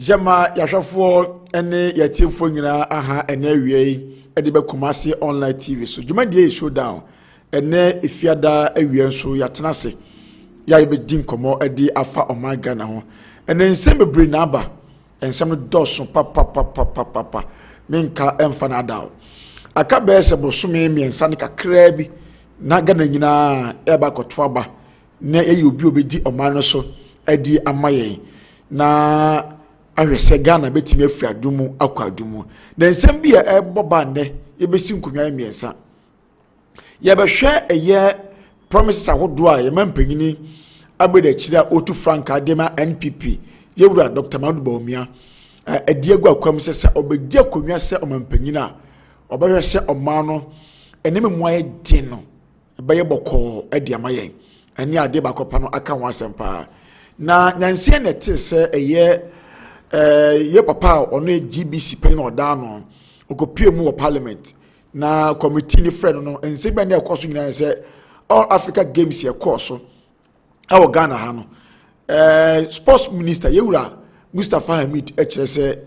Jama yashafo ene yatifo nyina aha ene awie ede be Kumasi online TV so juma die Showdown ene ifiada awie so yatenase ya ibe din komo ede afa oman Ghana ho ene nsem bebre na aba ensem doso papa menka emfa na dawo aka be se bosome miensa ne kakra bi na Ghana nyina e ba koto aba na eyi obi obedi oman no so ede amayen na ahwese Ghana betimi afiri adumu akwa adumu na nsem bi e boba ne yebesi nkonwa miensa yebehwe eye promises ahodo a yemampanyini agbeda kira otu franka dema NPP yewura Dr. Madu Baumia ediegu akwam sese obedi akonwa se omampanyina obehwe se omano eneme muaye din no ebeye boko edi amayen ani ade bakopa no aka ho asempa na nyanse ne tese eye ye papa ono GBC pen oda no okopie mu wo parliament na committee ni friend no ensebe na ekoso nyina se all Africa Games ye koso awo Ghana ha no sports minister yewura Mustafa Hamid ekire se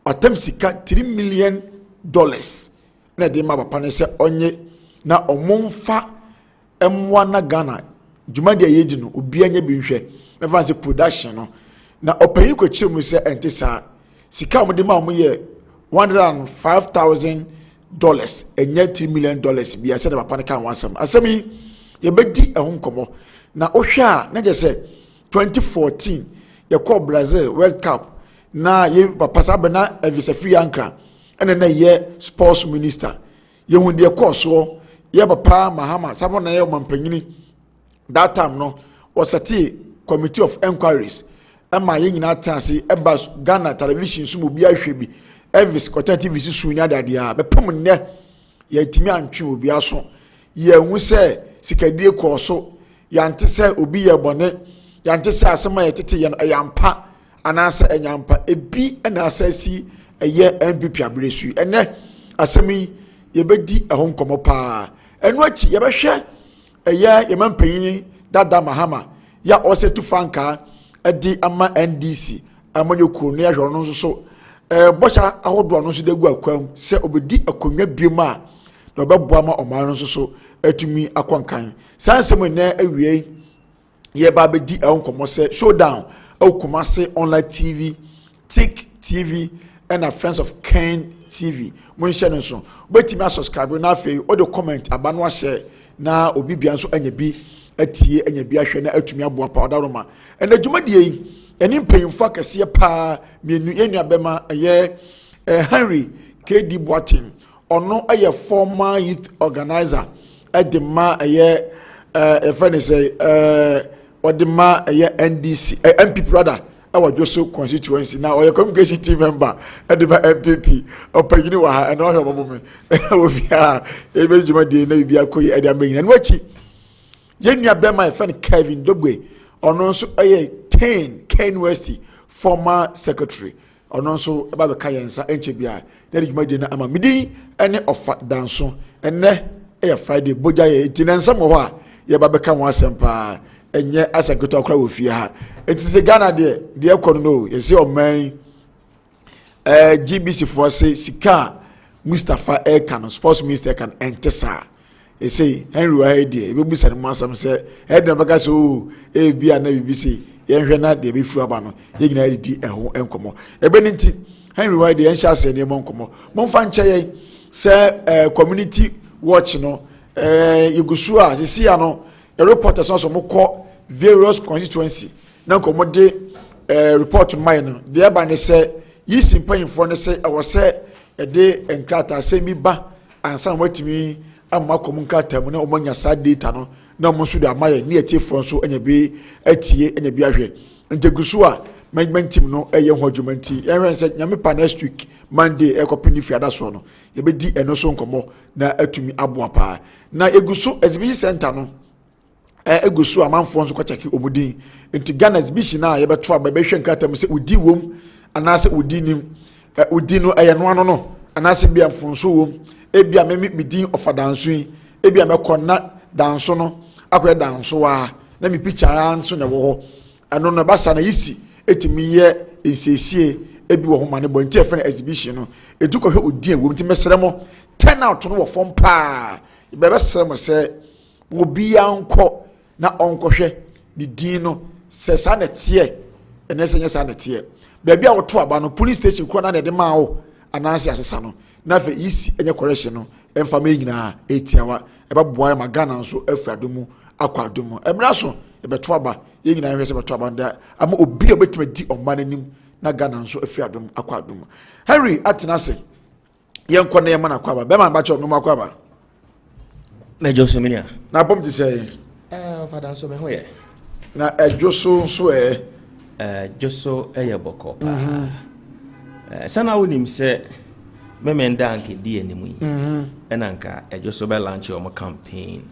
atam sika $3 million na de ma papa ne se onye na omonfa emwa na Ghana jumadi ayeji no obi anya bi hwe na fancy production no na opanyi ko chiremu se entisa sika mo de ma mo ye $105,000 enya $3 million bi ase de papa ne kan wansam asemi ye bedi ehonkomo na ohwa na je se 2014 ye call Brazil World Cup na ye papa sabe na Elvis Free Ankra ene na ye sports minister ye hunde ye call so ye papa Mahama sabe na ye mampanyini that time no was a committee of inquiries ama ye nyina atase eba Ghana television so mo bia hwe bi Elvis Kota TV su nya dade a bepem ne ye timi antwe obi aso ye hu se sikadie ko so yante se obi ye bone yante se asema ye tete ye yampa anase enyampa ebi na asasi eye MPP abresu ene asemi ye bedi ehonkomo pa enu achi ye behwe eye ye mampanyin dada Mahama ya osetu franka edi ama NDC amanyokuru ne ahwo no so bosha ahodo no so degu akwam se obedi akonwa biema na obeboa ma oman no so atumi akwankan sansem na awie ye ba bedi ehonkomo se Showdown Kumasi online TV Tik TV and a friends of Ken TV mun share no so betimi subscribe na afei o de comment abano share na obi bia nso anya bi atie anya bi ahwe na atumi aboa pa odaroma ena dwumadie yi eni mpanyimfo akese pa mienu enu abema ye Henry KD Boatin ono aye former youth organizer edema aye friend say odema aye NDC MPP rather awa Joso constituency na oye communication team member edema MPP opanyini wa ha ena ohwe bobo ofia ebe dwumadie na bibia koyi edama na wachi yenu abema e friend Kevin Dogwe ono nso aye Ken West former secretary ono nso eba be kayensa enche bia na dwumadie na ama midi ene ofa danso ene e Friday boja ye tinansa mo ho a ye ba be ka ho asempa enye aseketo akra wo fie ha etise Ghana de ekono no ye se oman GBC for say sika Mustafa Elkan sports minister kan entesa e say Henry wa de e be busa no asam se e de baka so e bia na BBC ye hwe na de be fu aba no ye gina di eho enkomo e be nti Henry wa de en sha se ne monkomo monfa nche ye se community watch no yegusu a sisi ya no a reporter so moko various constituency na komo de report mine no de aba ne se yi simpanyfo ne se e wo se e de enkrata se mi ba ansa na watimi amma komunkrata mu na omanya sa data no na mo so de amaye ne etifo so anya bi atie anya bi ahwe ntegusu a management team no eye ho adwumanti ehwen se nyame pa next week Monday ekopini fiada so no ye be di eno so nkomo na atumi aboa pa na egusu exhibition center no egusu amanfo nso kwachaki omudin nti Ghana exhibition na ye beto aba be hwe nkrata mu se odi wom anase odi nim odi no eye no ano no anase bia mfonso wom ebia memi bidin ofadanso yi ebia mekonna danso no akwa danso wa na mi picture anso na wo ho ano no basa na yisi etimi ye nsiesie ebi wo homa ne bo nti efe na exhibition no edu ko hwe odi ewo nti mesere mo turn out no wo fom pa bebe sere mo se obi anko na onko hwe ni din no se sa na tie ene se nya sa na tie baabi a wo to aba no police station ko na de ma wo anansi asesa no na fe isi enye correction no emfa ma nyina etiawa eba boa ma Ghana nso afuadomu akwa adomu emra so ebeto aba ye nyina hwe se beto aba nda ama obi obetime di omma nanim na Ghana nso afuadomu akwa adomu Henry atenase ye nkɔ na ye ma na akwa aba be ma ba cho no akwa aba mejo so minia na bom ti say fa Danso me ho ye na edwoso nso joso eye boko pa sana wonim se memenda anke di animu yi enanka ejoso be launch your campaign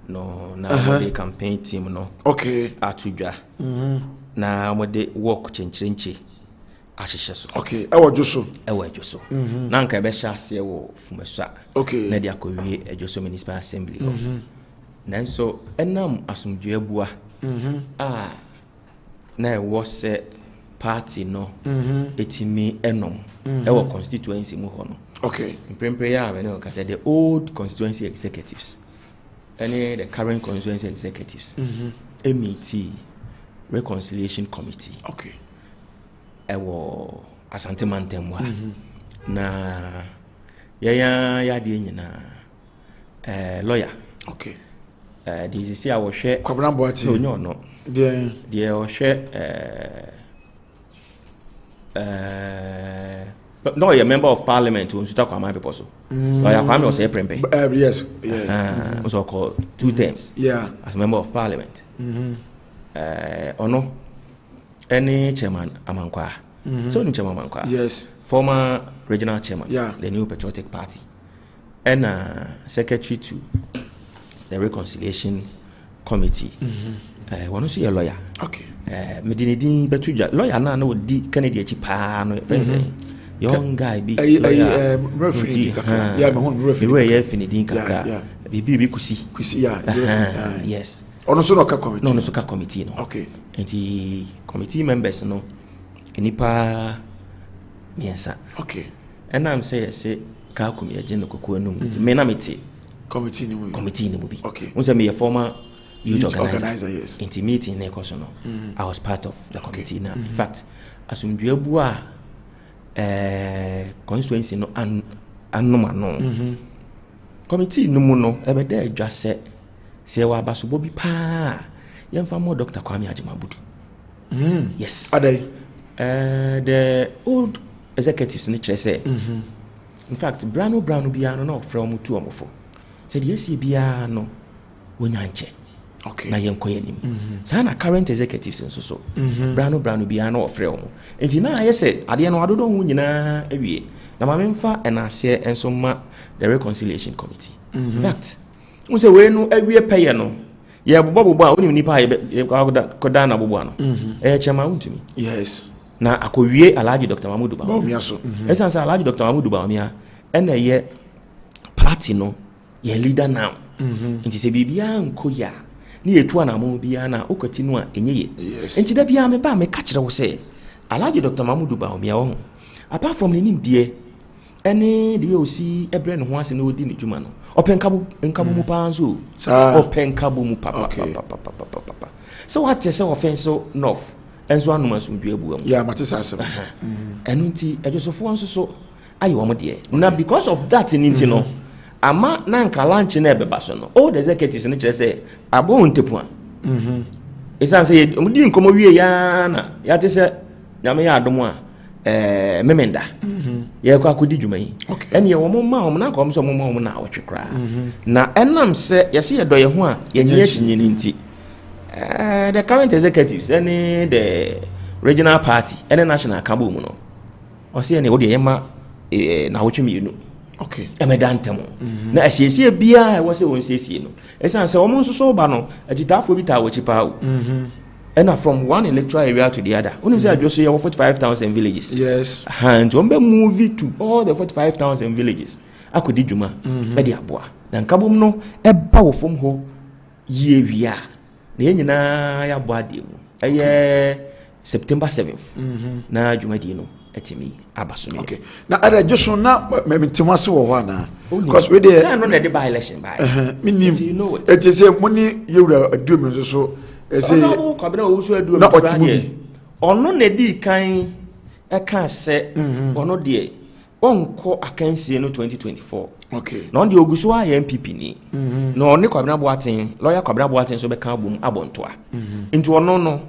no na the campaign team no okay atudwa na mo de work chenchirenchi ahihye so okay ewo joso na anka be sha ase wo fumasa okay na dia kowie ejoso municipal assembly nanso enam asumdwe abua na ewo se party no etimi enom ewo constituency mu ho no okay prempre ya we no ka say the old constituency executives and the current constituency executives MET reconciliation committee okay ewo asante mantem wa na ya de nyina lawyer okay this is our share Kwabran Boati no the our share no, a member of parliament who talk about people so. Lawyer Kwame was a prempe. Yes, yeah. Also called 2 terms. Yeah. As a member of parliament. Or no, any chairman Amankwa. So ni chairman Amankwa. Yes. Former regional chairman. Yeah. The New Patriotic Party. And secretary to the Reconciliation Committee. One see a lawyer. Okay. Medinidi Betuja lawyer na no di KenAgyapong no young guy be referee yeah me hon referee we ye finidin kaka bibi kusi yeah yes ono so no ka committee no so ka committee no okay enti committee members no enipa miensa okay and I'm say ka komi agye no kokko anum me na meti committee ni mu bi okay unse me former youth organizer yes enti meeting na ekoso no I was part of the committee now in fact asumdwe abua constituency no anoma no committee no mu no ebeda adwa se wa basobo bi pa yemfa mo Dr. KenAgyapong yes adai the old executives ni kire say in fact brano bia no from tu omofo said yes bia no wonyanche okay na yenkoyanim sana current executives nso so brano bia no ofre omo enti na yese ade no adodo hu nyina awie na mamemfa enase enso ma the reconciliation committee in fact unse we no awie peye no ye bobo a onim nipa ye koda na bobo no chema untumi yes na akowie Alhaji Dr. Mahmoud Bawumia so esansa Alhaji Dr. Mahmoud Bawumia ena ye party no ye leader now nti se bibia nkoya ni etu anamo bia na okoti no a enye nti da bia me ba me ka kire wo se Alhaji Dr. Mahmoud Bawumia wo apart from nim die ene de we osi ebre ne ho ase na odi ne djuma no openkabo mu pa nso openkabo mu papa so what say offense so north enso anuma sumdwe abuam yeah matisa asem enu nti ejosofo nso so ayi wo mo de na because of that nti no ama na nka lunch na ebeba so no all the executives ne kire say abo ntepu a esan say omudi nkomo wie ya na ya te say nyame ya adom a memenda ye kwa akodi dwuma yi ene ye wo ma wo na kom so mo ma wo na awotwe kra na enam se ye se ye do ye ho a ye nya chinyini nti the current executives any the regional party any national kabo mu no o se ene wo de ye ma na wotwe mi nu okay emedantem na asiesie bia wo se won siesie no esan se wo mo nso so ba no agitafo bi ta wo chi pa and from one electoral area to the other. When you say just 45,000 villages. Yes. And when we move to all the 45,000 villages, I could do juma. Bedi aboa. Na nkabom no eba wo fom ho ye wia. Na ye nyina ya boa de mu. Eye September 7th na dwumadi no etimi abaso me okay na ada joso na metimase wo ho ana because we dey no na dey by election by minim it is money yewura adum nso so say no kwabena wo so adum na otimi ono na di kan e kan se ono de onko akansie no 2024 okay na on de oguso a MPP ni na oni kwabena boaten lawyer kwabena boaten so be kan bom abontoa nti ono no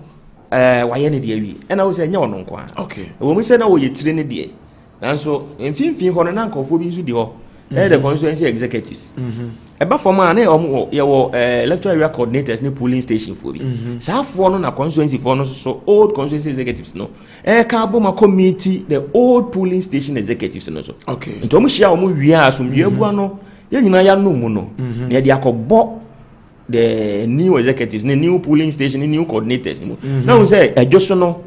waye ne de awie e na wo se nya ono nko a okay wo mu se na wo yetire ne de nanso mfimfin ho no na nkofo bi nso de ho the constituency executives eba forma na ye wo electoral area coordinators ne polling station for bi saafo no na constituency for no so old constituency executives no ka boma committee the old polling station executives no so okay nto mu hia o mu wia asomdwe abua no ye nyina ya no mu no na ye de akobọ the new executives the new polling station the new coordinators na we say ejoso no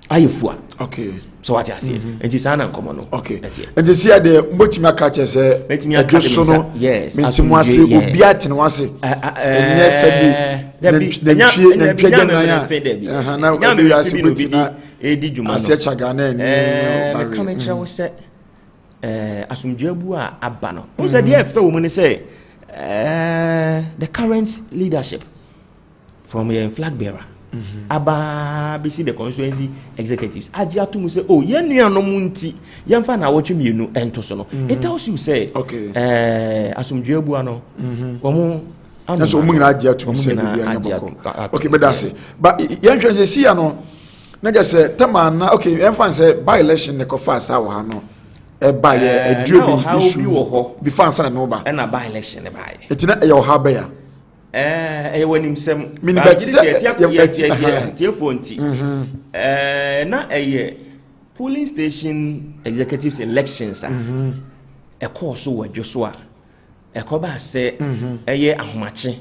ayefua okay so what you say enti sana nkomo no okay enti see the mbotimi aka che se ejoso no yes mentimu ase obi atene wase enye sabi na ntwe gana ya na obi ase botina edi djuma no ase chaga na ni me kama chewo se asomdwe abu a aba no o se de efe wo mu ni se the current leadership from your flag bearer aba bisi the constituency executives agiatu say oh ye nuanom nti ye mfa na wotwe mienu ento so no it tells you say okay asomdwe abu ano wo na so mun agiatu say bi anyaboko okay me that's but ye nhwe say no na just say tamana okay ye mfa say by election ne ko fa sa wo ha no e ba ye eduo bi issue bi fa ansa na no ba na by election ne ba ye etina e yo ha ba ya wanim sem tie fonti na polling station executives elections a course so wadwoso a ko ba se ahomache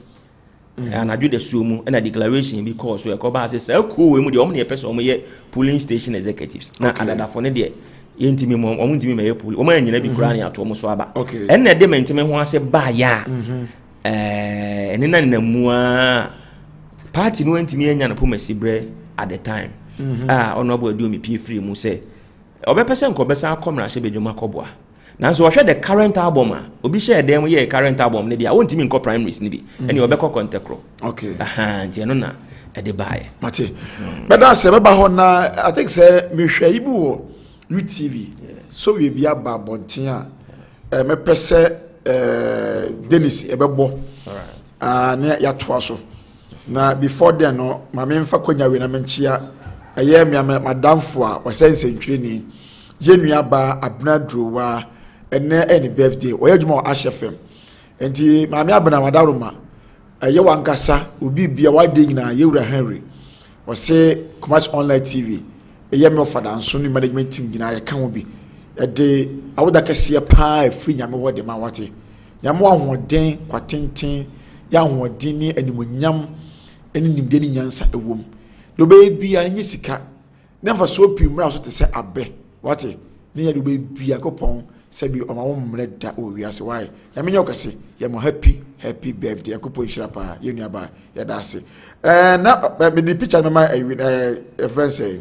anadu de suomu na declaration bi course so ko ba se ko we mu de omne person omo ye polling station executives na adadafo ne de yentimi mo omo ntimi me ye polling omo anyina bi kura ne ato omo so aba en na de mentimi ho ase ba ya enina namua party no antimi anya na pomasi bre at the time honorable adu mi pie free mu say obepese nko besa akomra hye bedwuma koboa nanso wo hwe the current album obi share dem ye current album ne dia wontimi nko primaries ne bi eni obekọ contekro okay nti no na ede bae mate beda se beba ho na I think say me hwe ibu wo UTV so we bia ba bonten a me pese Dennis ebebo na ya toa so na before then no ma me mfa konya we na menchia eye me madamfo a wasense ntwire ni yenua ba abnadrowa ene birthday oyadwuma ashfm enti ma me abna madaroma eye wankasa obi bia wade nyina yewura Henry wose commerce online TV eye me ofa Danso ni management team nyina ye kan obi ede awoda kase pa free nyame wo de ma wate nyame ahoden kwatenten ya ahoden ni animonyam eni nimde ni nyansa ewom do be bia nyi sika never so pimra so te se abe wate ni ya do be bia kopon se bi oma wo mre da o wiase why nyame nya okase ya mo happy birthday yakopon shira pa ye nua ba ya da ase na me di picture me ma friend say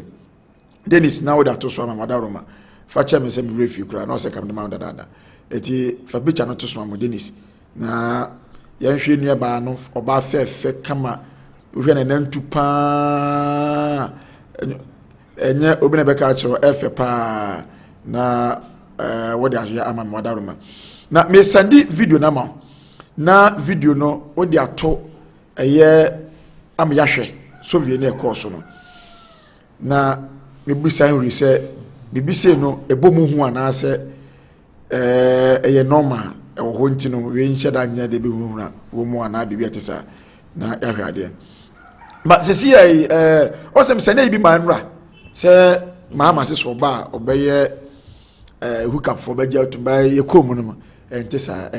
Dennis now that to so ma madaroma facha me se me review kra no se kam de ma dada eti fa picture no to so ma Dennis na yan hwe nua ba no oba fefe kama hwe na nantu pa enye obi na beka acho efe pa na wodi ahya ama madaroma na me sandi video na ma na video no wodi ato eye am yahwe so vie na course no na me bisa nri se bibise no ebomu hu anase eye normal ewo ho ntino we nhyɛ da nya de bi hu na wo mu ana bibi atesa na yahwe ade but se si osem se na bi manra se mama se so ba obeye hook up for beja to buy ye kom no entesa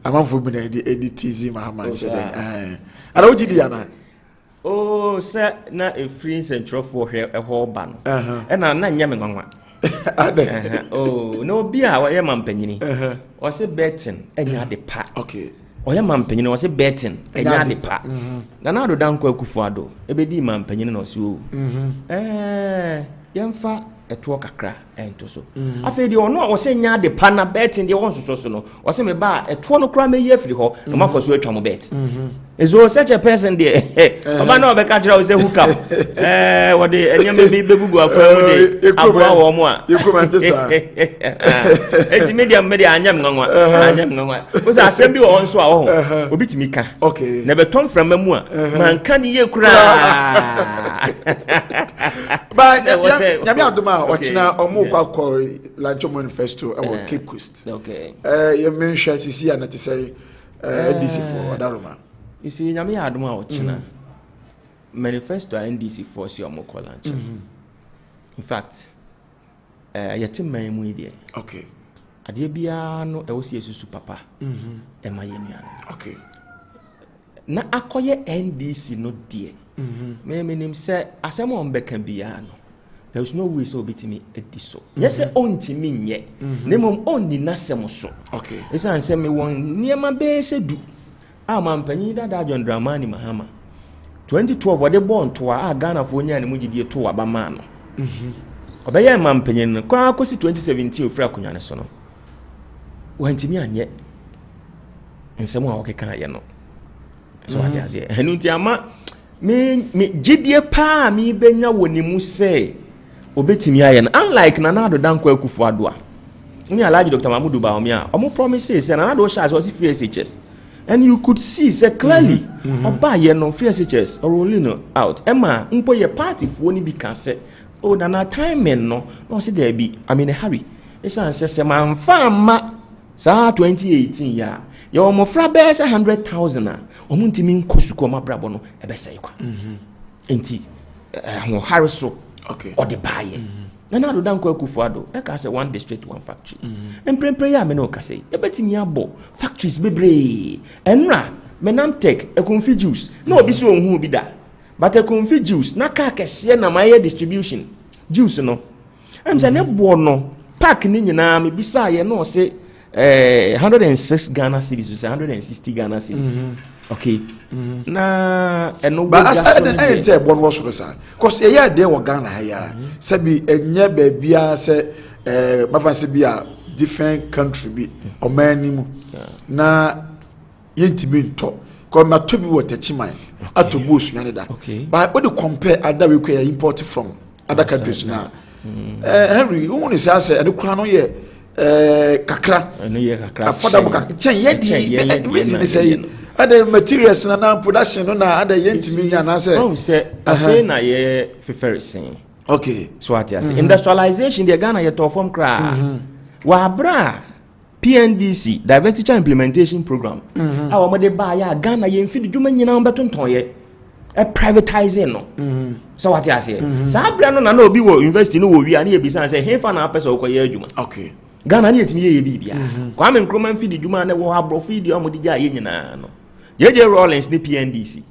amanfo bi na edit tz mama nhyɛ da ara ogidi ana oh se na a free central for here a whole ban na nya me nwanwa oh no bi a wa ye mampanyini o se betting enya de pa okay oya mampanyin o se betting enya de pa na na do danko akufuado ebedi mampanyin na o se o yemfa eto kakra ento so afi de ono o se nya de pa na betting de won so no o se me ba eto no kra me ye afiri ho no makoso atwa mo bet ezo such a person there oba na obeka kira o se hook up what the enyame be begugu akwa mu de abwa wo mo a you comment sir eti media anyam nwanwa o se asem bi wo nso a wo ho obi timi ka okay na beton frama mu a man kan ye kura ba nyame adoma ochina omo kwa lancho manifesto e Cape Coast okay ye mention sisi anati say NDC for Adaroma. You see, nyame adoma ochina manifesto NDC for si omo kwa lancho. In fact, yatim man mu ide. Okay. Ade bia no e wosi esusu papa. E ma yenu. Okay. Na akoye NDC no die. Me menim say asem on beka bia no. There is no way so betimi ediso. Yes, ontimi nye. Nemom onni nasem so. Okay. Esa ansem me won niema be se du. A mampanyi dada John Dramani Mahama. 2012 wade born to a Ghana fo nya ne mugidie to aba ma no. Obeye mampanyi no kwa akosi 2017 ofra akonya ne so no. Wantimi anye. Nsem a okeka ye no. So ati azie. Hanu nti ama me gidie pa mi benya wonimu se obetimi aye no unlike Nanado Danko Akufuado a ni Alhaji Dr. Mahmoud Baomi a omo promise say Nanado Charles was free SHS and you could see say clearly oba ye no free SHS or rolling out ema mpo ye party fo ni bi kan say oh na time no say there be I'm in a hurry esa say manfa ma sa 2018 ya ye omo fra be 100,000 a omo ntimi nkosuko mabrabo no ebe say kwa enti ho hariso okay or the buyer na do Danko Akufuado e ka say one district one factory emprempre ya me no ka say e betimi abo factories bebre enra menam tech e confi juice na obi so ohun bi da but e confi juice na ka kese na my distribution juice no em say ne bo no pack ni nyina me bisa ye no say 106 Ghana cedis 160 Ghana cedis okay na eno but as I tell one was for sir cause e ya dey wo Ghana haya sabi enye ba bia say mafanse bia different country bi o manimu na yentimi nto ko ma to bi wotachiman atobu osuane da but what do compare other we can import from other countries now Henry who ni say ade kura no ye kakra eno ye kakra affordable kakra chen ye di reason say other materials na production no na other yentimi nya na say oh say afi na ye fefersin okay so at yes industrialization the Ghana ye to form kra wa bra PNDC diversity implementation program awo mo de ba ya Ghana ye mfi djuma nyina betonton ye e privatizing no so what you say sa bra no na obi wo university no wo wi ani e bisa say he fa na pesa okoye adwuma okay Ghana ni etimi ye bibia kwa me nkroma mfi djuma na wo abro fi di omo di ja ye nyina no J.J. Rawlings ni PNDC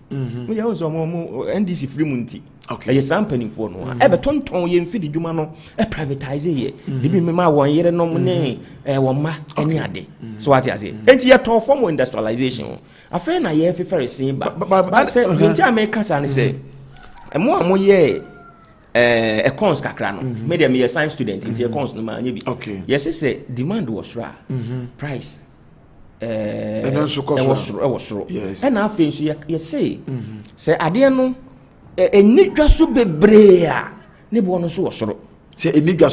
mo ye ozo mo NDC free munti okay ye sampling for no e betonton ye mfi djuma no e privatize ye bibi me ma won yere no ne won ma eni ade so what you say enti ye to form industrialization afa na ye fefere sin ba say enti America san say mo amo ye econs kakra no media me science student enti econs no ma anya bi yes say demand was ra price was yes and afa so ye say ade no enidwa so bebre a ne bo no so wosoro se enidwa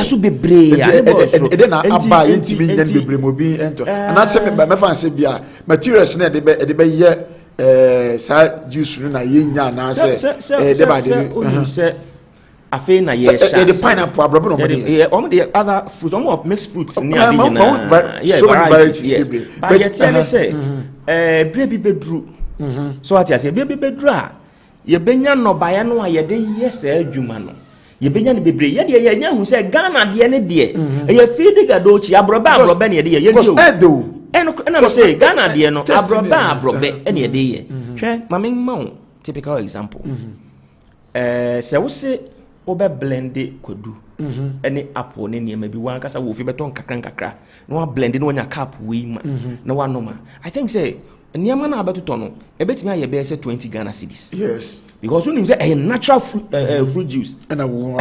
so bebre a ne bo wosoro e de na aba yentimi nyan bebre mo bi ento ana se me fa se bia materials na de be ye sa juice no na yenya na se de ba de se afa na ye sha the pineapple abrobo no mo de on the other fruits on mixed fruits ni ade na so many varieties but yet say bre bi bedru so what you say bre bi bedru a ye benya no baya no a ye de yesa adwuma no ye benya ne bebre ye de ye nya hu se Ghana de ne de ye feed gadochi abroba ne de ye nti o eno na say Ghana de no abroba ne ye de ye hwe mame typical example se wo se obe blend kwadu any apple ne nneɛma bi wan kasa wo fi beton kakra no wa blend no nya cap we ma na wa no ma I think say nneɛma na abetoto no ebetimi aye be say 20 Ghana cedis yes because when you say a natural fruit juice and a woman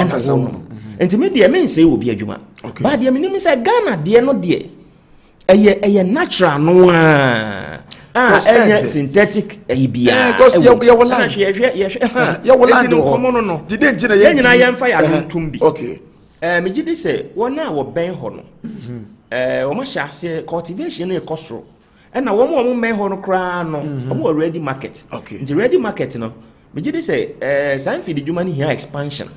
enti me de me say obi adwuma but de me nim say Ghana de no de eye natural no synthetic bia because you will land you will land no didn't you nyina yemfa ya ntumbi okay me gidi say wona wo ben ho no wo ma hyase cultivation no ekosoro na wo men ho no kra no wo ready market okay the ready market no me gidi say sanfi de dwuma ni here expansion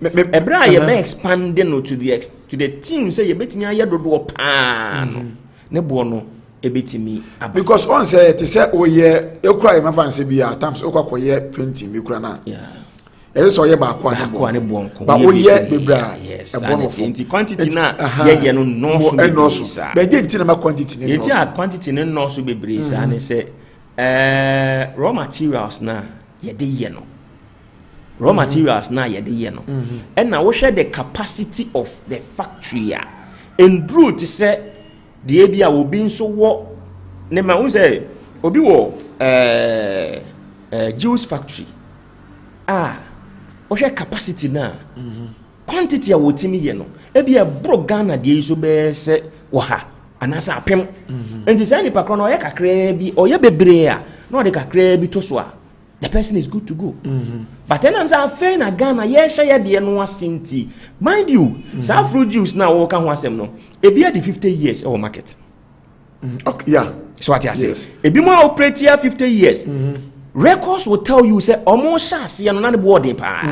ebra ye be expanding no to the team say ye betimi aye dodo pa no ne bo no ebetimi because on say to say oye ekura e mafanse bi at times okwakoye painting bi kura na e so ye ba kwa ne bo ba oye bebra e bo no quantity na ye no so be dey nti na ma quantity ne no so quantity ne no so bebre sa ne say raw materials na ye dey ye no raw materials na ye dey ye no and na wo share the capacity of the factory and root say the bia obi nso wo ne ma wo say obi wo juice factory wo share capacity na quantity a wotimi ye no e bia bro Ghana de so be se wo ha anasa apem enti say ni pakro no ye kakra bi o ye bebre a no de kakra bi to so a the person is good to go but then I'm saying na Ghana ye share de no asinti mind you sa fruit juice na wo ka ho asem no e bia the 50 years our market okay yeah so what I say e bi mo operate here 50 years records will tell you say omo shase no na the board pa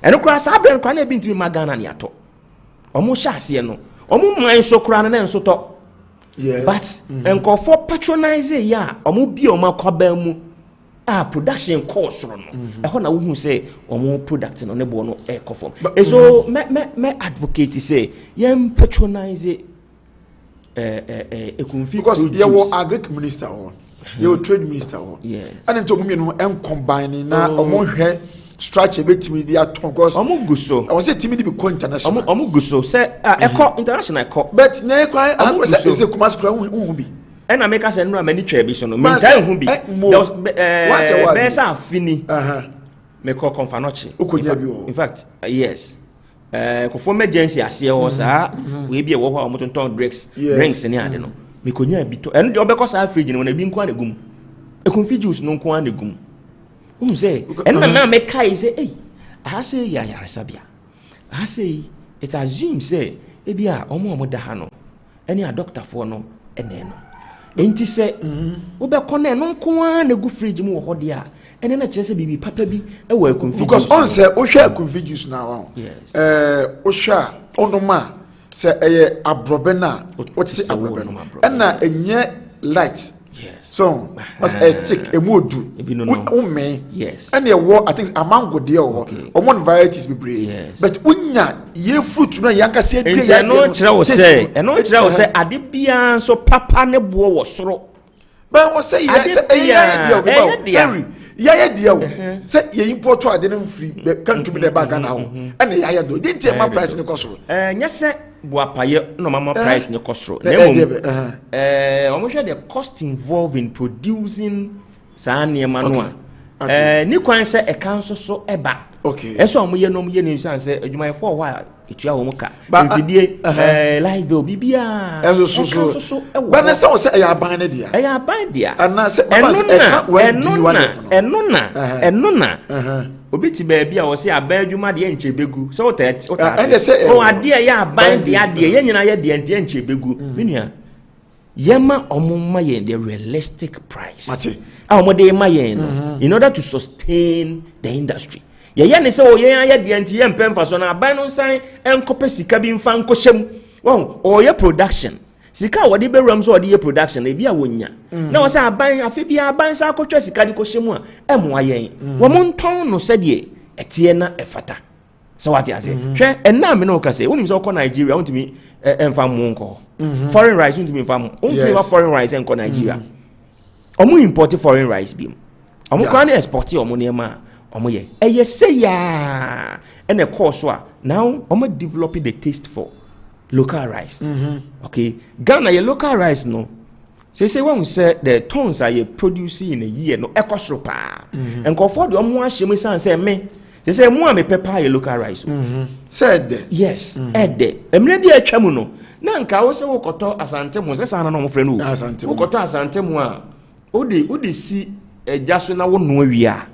eno kra sa brand kra na bi ntimi ma Ghana ne ato omo shase no omo man so kra na nso to yes but enko for patronize ya omo bi o makwaba mu production cost no e ho na wo hu say omo product no ne bo no e kofom so me advocate say yem patronize because you were agric minister or you were trade minister or yes and into me no en combine na omo hwe structure betimi dia ton because omo guso I was say timi be co international omo guso say eco international eco but na ekwan say kumas kra hu bi ena make us no many try bi so no me tai hu bi there was besa afini me call confanochi in fact yes ko for emergency ase ho sa we bi e wo ho a motonton drinks ni ade no me konya bi to eno de obekọ sa fridge ni wona bi nko anegum e confuse juice no nko anegum say eno na me kai say I say ya yaresabia I say it assume say e bia omo da ha no ene a doctor for no ene no enti say obekọ na eno nko anegu fridge mu wo ho de a ene na chese bibi papa bi e wa confuse because on say o hwe confuse juice na wa yes o hwa onoma say eye abrobe na o ti abrobe no na enye light yes so as a tick emodu umme yes and ye wo I think amango de o omon varieties be brave but unya ye fruit no yanka se dwe ya no kire wo say ade bia so papa ne bo wo soro but wo say ya dia o say ye import to ade no free can to be the bag na ho and ya do dey tell my price ne kosoro nya se boapaye no mama price ne kosoro na omo hwe the cost involved in producing saane manua ni kwan se e kan so eba okay eso omo ye no mo ye ni san se adwuma for wa etua wo muka mfidie live bill bibia so ba na se o se ya ban ne dia ya ban dia ana se eno na obiti ba bia wo se aba adwuma de enche begu so o ade ya ban de ade ye nyina ye de enche begu menua yema omumma ye the realistic price mate omode ma ye no in order to sustain the industry ye ne se o ye ya de enti ye mpemfa so na aban no nsan enkope sika bi mfa nkohyem won o ye production sika wodi bewram so wodi ye production e bia wonya na wo se aban afi bia aban sa akotwa sika di kohyem a emo ayen wo monton no se de etie na efata so what you say hwe enna me no ka se wonim se ko Nigeria wontimi emfa mo nko foreign rice wontimi emfa mo wontimi foreign rice enko Nigeria omo import foreign rice bi omo kwa na export omo ne ma omo ye eye se ya and a course now I'm developing the taste for local rice. Okay, Ghana your local rice no. Say when we say the tons are you producing in a year no echo pa. And go for the shemi say me. They say more me pepper your local rice. Said yes, ede. Maybe a chamuno. Nanka wo se wo koto asante mo se sana no mo frɛ no wo koto asante mo a odi si ejaso na wo no awia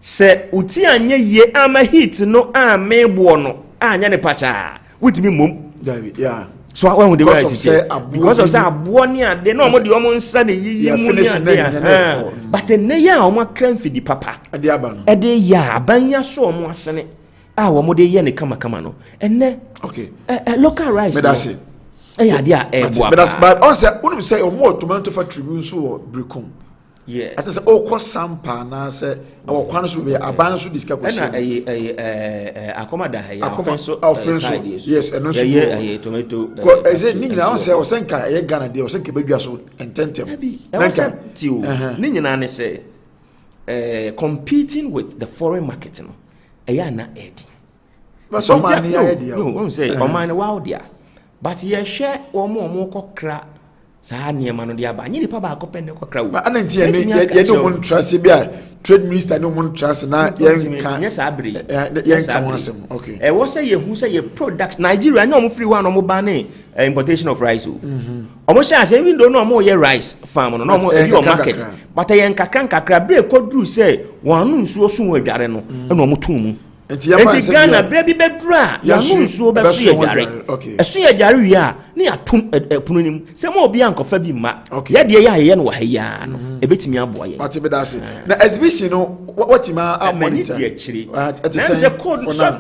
se uti anya ye ama heat no a mebo no anya ne pacha wutimi mom David yeah so when the way say because of say abo ni ade na omo de omo nsa ne yiyi mu ni ade but ne ya omo kran fidi papa ade aba no ade ya abanya so omo asene a omo de ye ne kama no enne okay local rice medase but on say when say omo tomato factory so Brikum yes I say okọ sampa na say okwan so be aban so discuss question na akomada ya yes and no so tomato is it nina on say osenka e Ghana dey osenka bedwa so ententem nanka ni nyina ne say competing with the foreign market no na edi but so man ya edi no say o man wow dia but ye share omo kokra saa niema no dia ba nyi nipa ba akopende kokra wo ananti ye no mon trust bia trade minister no mon trust na yenka nya saa bere yenka wasem okay wo say ye hu say ye product Nigeria na omo free one omo ban importation of rice omo share say even though no omo ye rice farm no omo e your market but ye nkakra bere kodru say wanu nsuo so wadware no na omo tum enti Ghana brebi bedura ya no nsuo be so yadware eso yadware wi a ne atum pununim se mo obi ankofa bi ma ye de ye no wa haya no ebetimi aboa ye what be that say na exhibition no what ma monitor at the same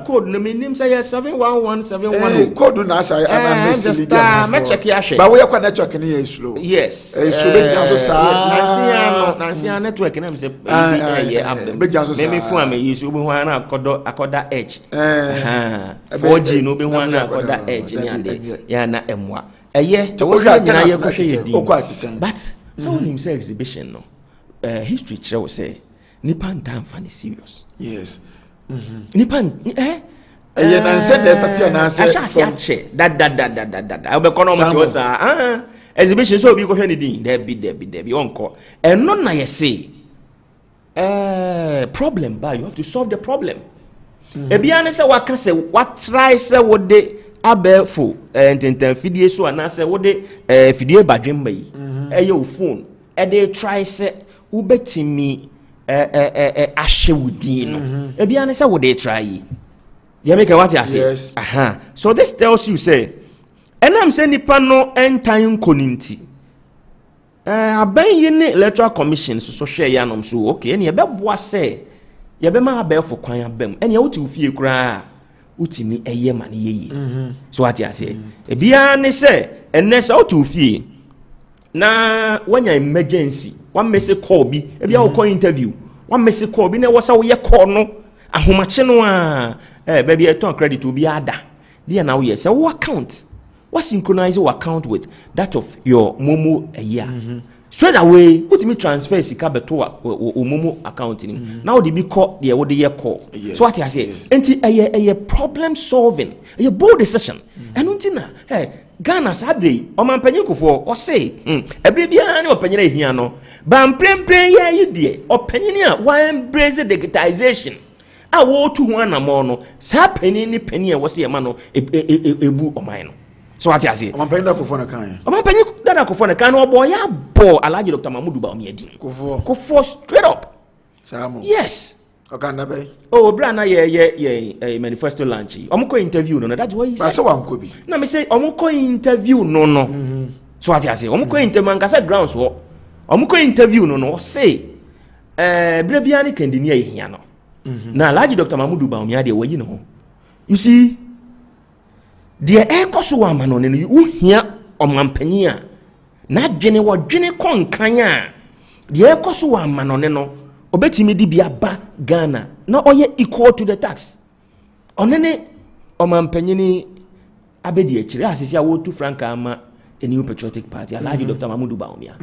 code no menim say 71171 code na say am message me check ya hwe ba we kwa network ne ye slow yes so be janso sa nansia network na me say be janso sa me fu am yi so obi hu na akoda edge 4G no be hu na akoda edge ni ande ya na emwa eye to wo nyina ye kwhwe ye di but so when him say exhibition no history show say nipa ntan fa ni serious yes nipa eye na say the start na say ache da obe kono mo ti o sa exhibition so obi kwhwe ni din there be onko eno na ye say problem ba you have to solve the problem ebia ne say waka say what try say wo de abefo ententan fidie so ana say wo de fidie badwemma yi eye wo phone e dey try say wo betimi ahye wudin no ebia ne say wo dey try yi you make what you say yes. So this tells you say enam say nipa no entan koninti aban yi ne electoral commission so hwe ya nom so okay ene ye beboa say ye be ma abefo kwan abam ene ye wo ti ofie kura utimi eye mane yeye so what you say ebia ne say enne say wo fie na wanya emergency one message call bi ebia wo call interview one message call bi na wo say wo ye call no ahomache no a baby e ton credit obi ada dia na wo ye say wo account what synchronize your account with that of your momo a year straight away utimi transfer sika beto o momo account ni now dey be call there wo dey ye call so what I say enti a problem solving a bold decision and untina Ghana sabre o man panyikofo o say ebre bia na opanyina ehia no ba mprempren ya yidie opanyini a wa embrace digitization a wo tu ho anamo no sa panini pani e wo say ma no ebu oman no so what you say omanpanyi da kofo na kan omanpanyi da kofo na kan obo ya bo Alhaji Dr. Mahmoud Ba omiadi kofo straight up Samo yes okanda be bra na ye manifesto launch omko interview no that's what he said ba se wanko bi na me say omko interview no so what you say omko interview man kasa grounds wo omko interview no say bra bia ni kandini ahia no na Alhaji Dr. Mahmoud Ba omiadi e wayi no you see the ekoso wa ma no ne uhia omampanyi a na dwene wo dwene konkan a the ekoso wa ma no ne no obetimi di bia ba Ghana na oye equal to the tax onene omampanyi ni abedi akire asisi a wo tu franka ama a new patriotic party Alhaji Dr. Mahmoud Ba omia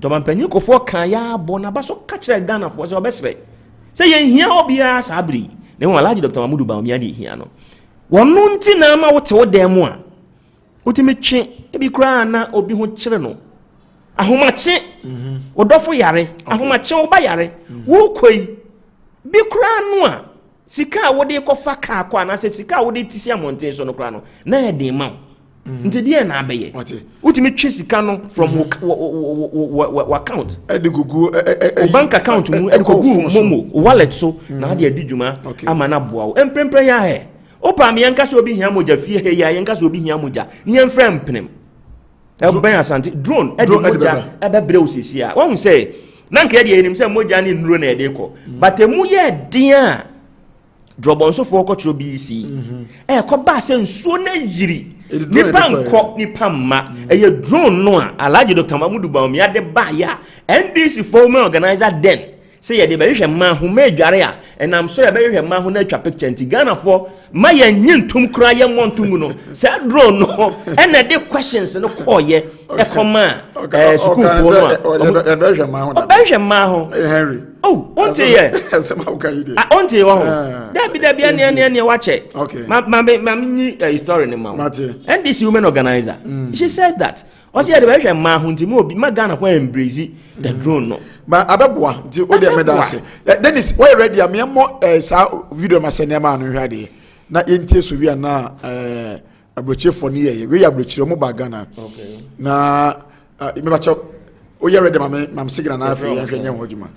to omampanyi kofo kan ya bo na ba so ka kire Ghana fo se obesre se ye hia obia sabri ne ho alaji Dr. Mamudu Bawumia di hia no wono nti na ma wote wodam mu a wotimi twe ebi kura na obi ho kyere no ahomache wodofo yare ahomache wo ba yare wo koi bi kura no a sika wode kofa ka kwa na se sika wode tisi amonte so no kura no na e den ma nti die na abeye wotimi twe sika no from account e de gugu bank account mu e gugu momo wallet so na ade adi dwuma ama na boa wo emprempre ya he opa me yanka so obi hia moja fie he ya yanka so obi hia moja ni emfrem mpenem e asante drone e de moja e be bre osisi a won say na nka de enim say moja ni nuro na e de ko but emu ye den a drobon so for ko bi si e ko ba se nsuo na yiri nipa nkọ nipa mma eye drone no a Alhaji Dr. Mamudu Bawumia de ba ya NDC former organizer den say ye de be hwehwe ma ho ma adware a enam so ye be hwehwe ma ho na atwa picture nti Ghana for ma ye nyintum kura ye montum no say drone no e na de questions no call ye e koma school for no e be hwehwe ma ho da be hwehwe ma ho Henry oh onte ye say ma ka ide onte wo Dabi ane wache. Okay. Ma story ni ma. And this women organizer, she said that. Osi ya de be ma hu nti mo bi ma Ghana for embrace the drone no. Ba abeboa nti o de medase. Dennis, why ready am mo sa video ma sene ma no hwade. Na yentie so wi na abroche for ne ye. We ya abroche mo ba Ghana. Okay. Na me ba cho o ye ready ma signal na afi ya hwenya ho djuma.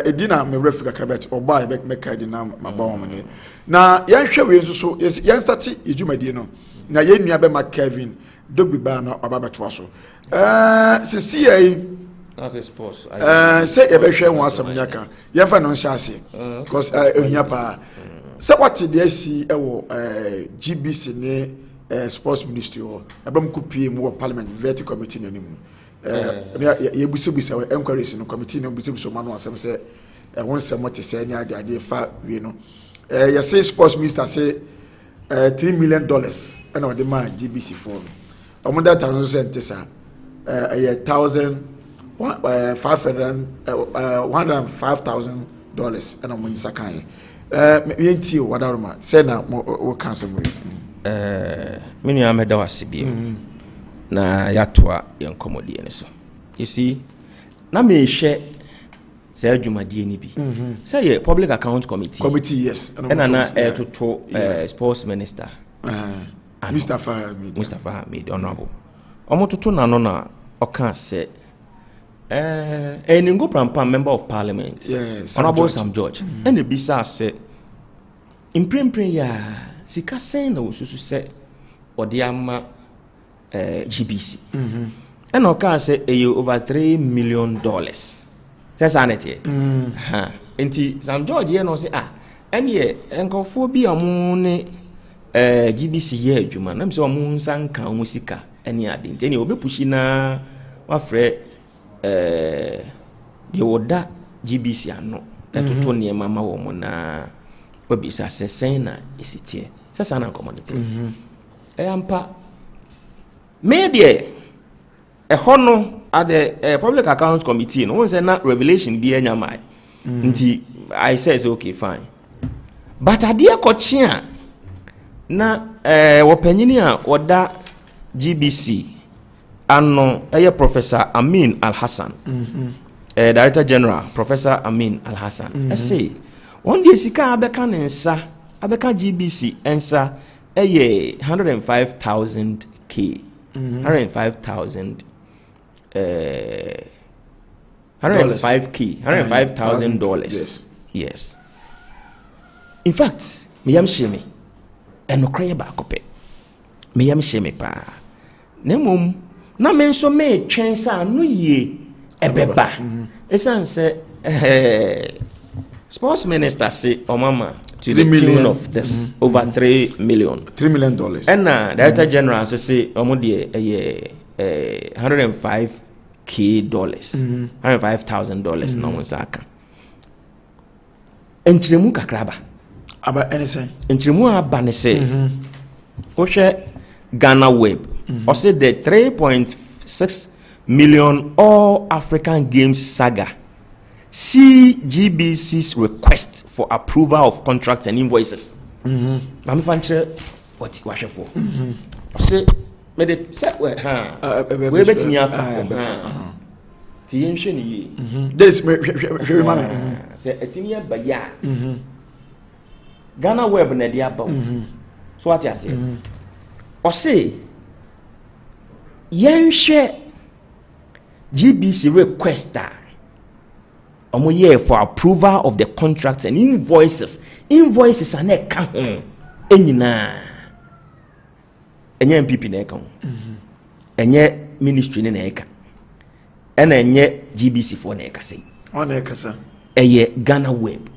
Edina me refika krabet oba e me ka edina maba wo mane na yan hwe we nso so yan start ejumadi no na yan nua be ma Kevin dogbi ba na obaba to so sisi ai as a sports say e be hwe won asam nyaka yan fa no nhyase because ehia pa say what dey see e wo GBC ne sports ministry o abam kupie mu parliament vet committee nanim ye busebusa enquiries no committee no busebusa manu asem say won say what say any ade fa we no ye say sports minister say $3 million and o de man GBC for omo that no sent say $105,000 and omo nisa kan yenti wadaroma say na wo cancel me menu ameda wasibi na yatoa yenkomodie ne so you see na me hwe say adwumadie ni bi say ye public account committee yes and na to sports minister Mustafa Hamid honorable omototo na no na oka say Eningo Prampam member of parliament honorable Sam George and the bisa say imprempren ya sika sen na osusu say odiama GBC. And okay say over $3 million. That's sanity. Enti Sam George here no say any enkofo bi amune GBC here adwuma na mse omo nsanka omo sika any ade enti obe pushi na wafre de woda GBC ano etoto ne mama wo mo na obisa sesen na esitie sasa na community ampa media hono at the public accounts committee no one say na revelation bi anya mai nti I says okay fine but adia kochia na wopanyini a oda GBC ano Professor Amin Al-Hassan Director General Professor Amin Al-Hassan I say one day sika abeka nensa abeka GBC ensa 105,000 K 105,000 $105,000 yes in fact me yam sheme eno kraye ba kope me yam sheme pa nemom na me nso me twensa no ye ebeba esanse sports minister say mama to the tune of this over $3 million and director general so say omodie $105,000 na wonsaka enchiremu kakraba aba anything enchiremu aba ne say ohwe Ghana Web or say the 3.6 million all African Games saga see GBC's request for approval of contracts and invoices. I'm fancy what for. I say, made it set where, we're betting you. This say a team by ya. Ghana Web and Diabo. So what I say? Or say, yen share GBC requester for approval of the contracts and invoices. Invoices are not count. Enina. Enye MPP na eka. Enye ministry na eka. Ena enye GBC for na eka say. On eka sa. Eye Ghana Web.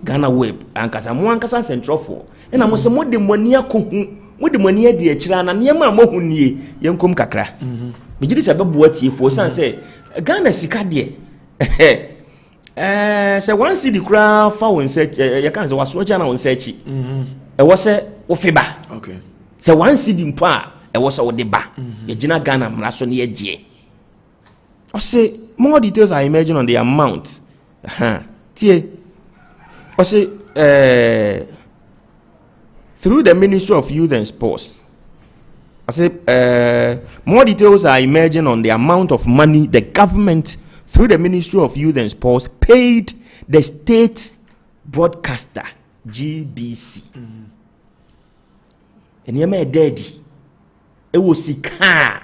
Ghana Web ankasa mo ankasa central for. Ena mo se mo de moni akohu, mo de moni adi akira na niam mo hu nie yenkom kakra. Me gidi se beboa tie for san say Ghana sika de. Say one city kra fa won search you can say waso ja na won search. E wo se wo fiba. Okay. Say one city mpo a e wo se wo de ba. Ye gina Ghana mra so ne ye gie. I say more details are emerging on the amount. Tie. I say through the Ministry of Youth and Sports. I say more details are emerging on the amount of money the government through the Ministry of Youth and Sports paid the state broadcaster GBC. And you may daddy. It was Sika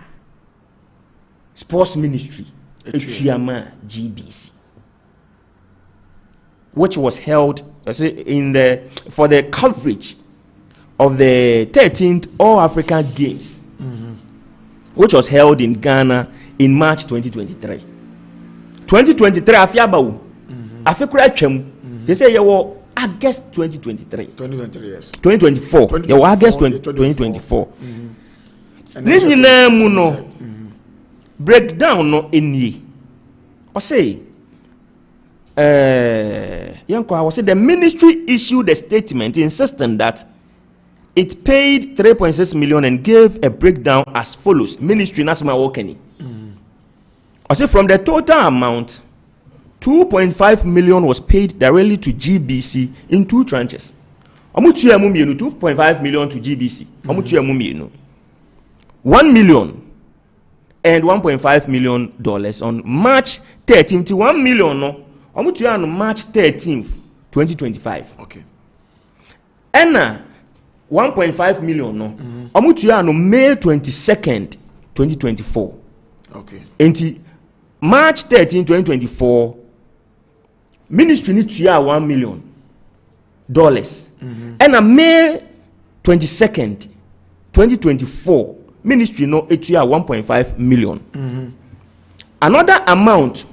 Sports Ministry. GBC, which was held for the coverage of the 13th All African Games, which was held in Ghana in March 2023. 2023 afiabawo afikura twam they say you August 2023 yes 2024 you August 2024 this nyina mu no breakdown no enie o say yanko I was say the ministry issued a statement insisting that it paid 3.6 million and gave a breakdown as follows. Ministry Nasma Wokeni. I say from the total amount, 2.5 million was paid directly to GBC in two tranches. 2.5 million to GBC. 1 million and $1.5 million on March 13th. 1 million no. On March 13th, 2025. Okay. And 1.5 million no. On May 22nd, 2024. Okay. And March 13, 2024, ministry need to $1 million. And on May 22nd, 2024, ministry no it to $1.5 million. Another amount,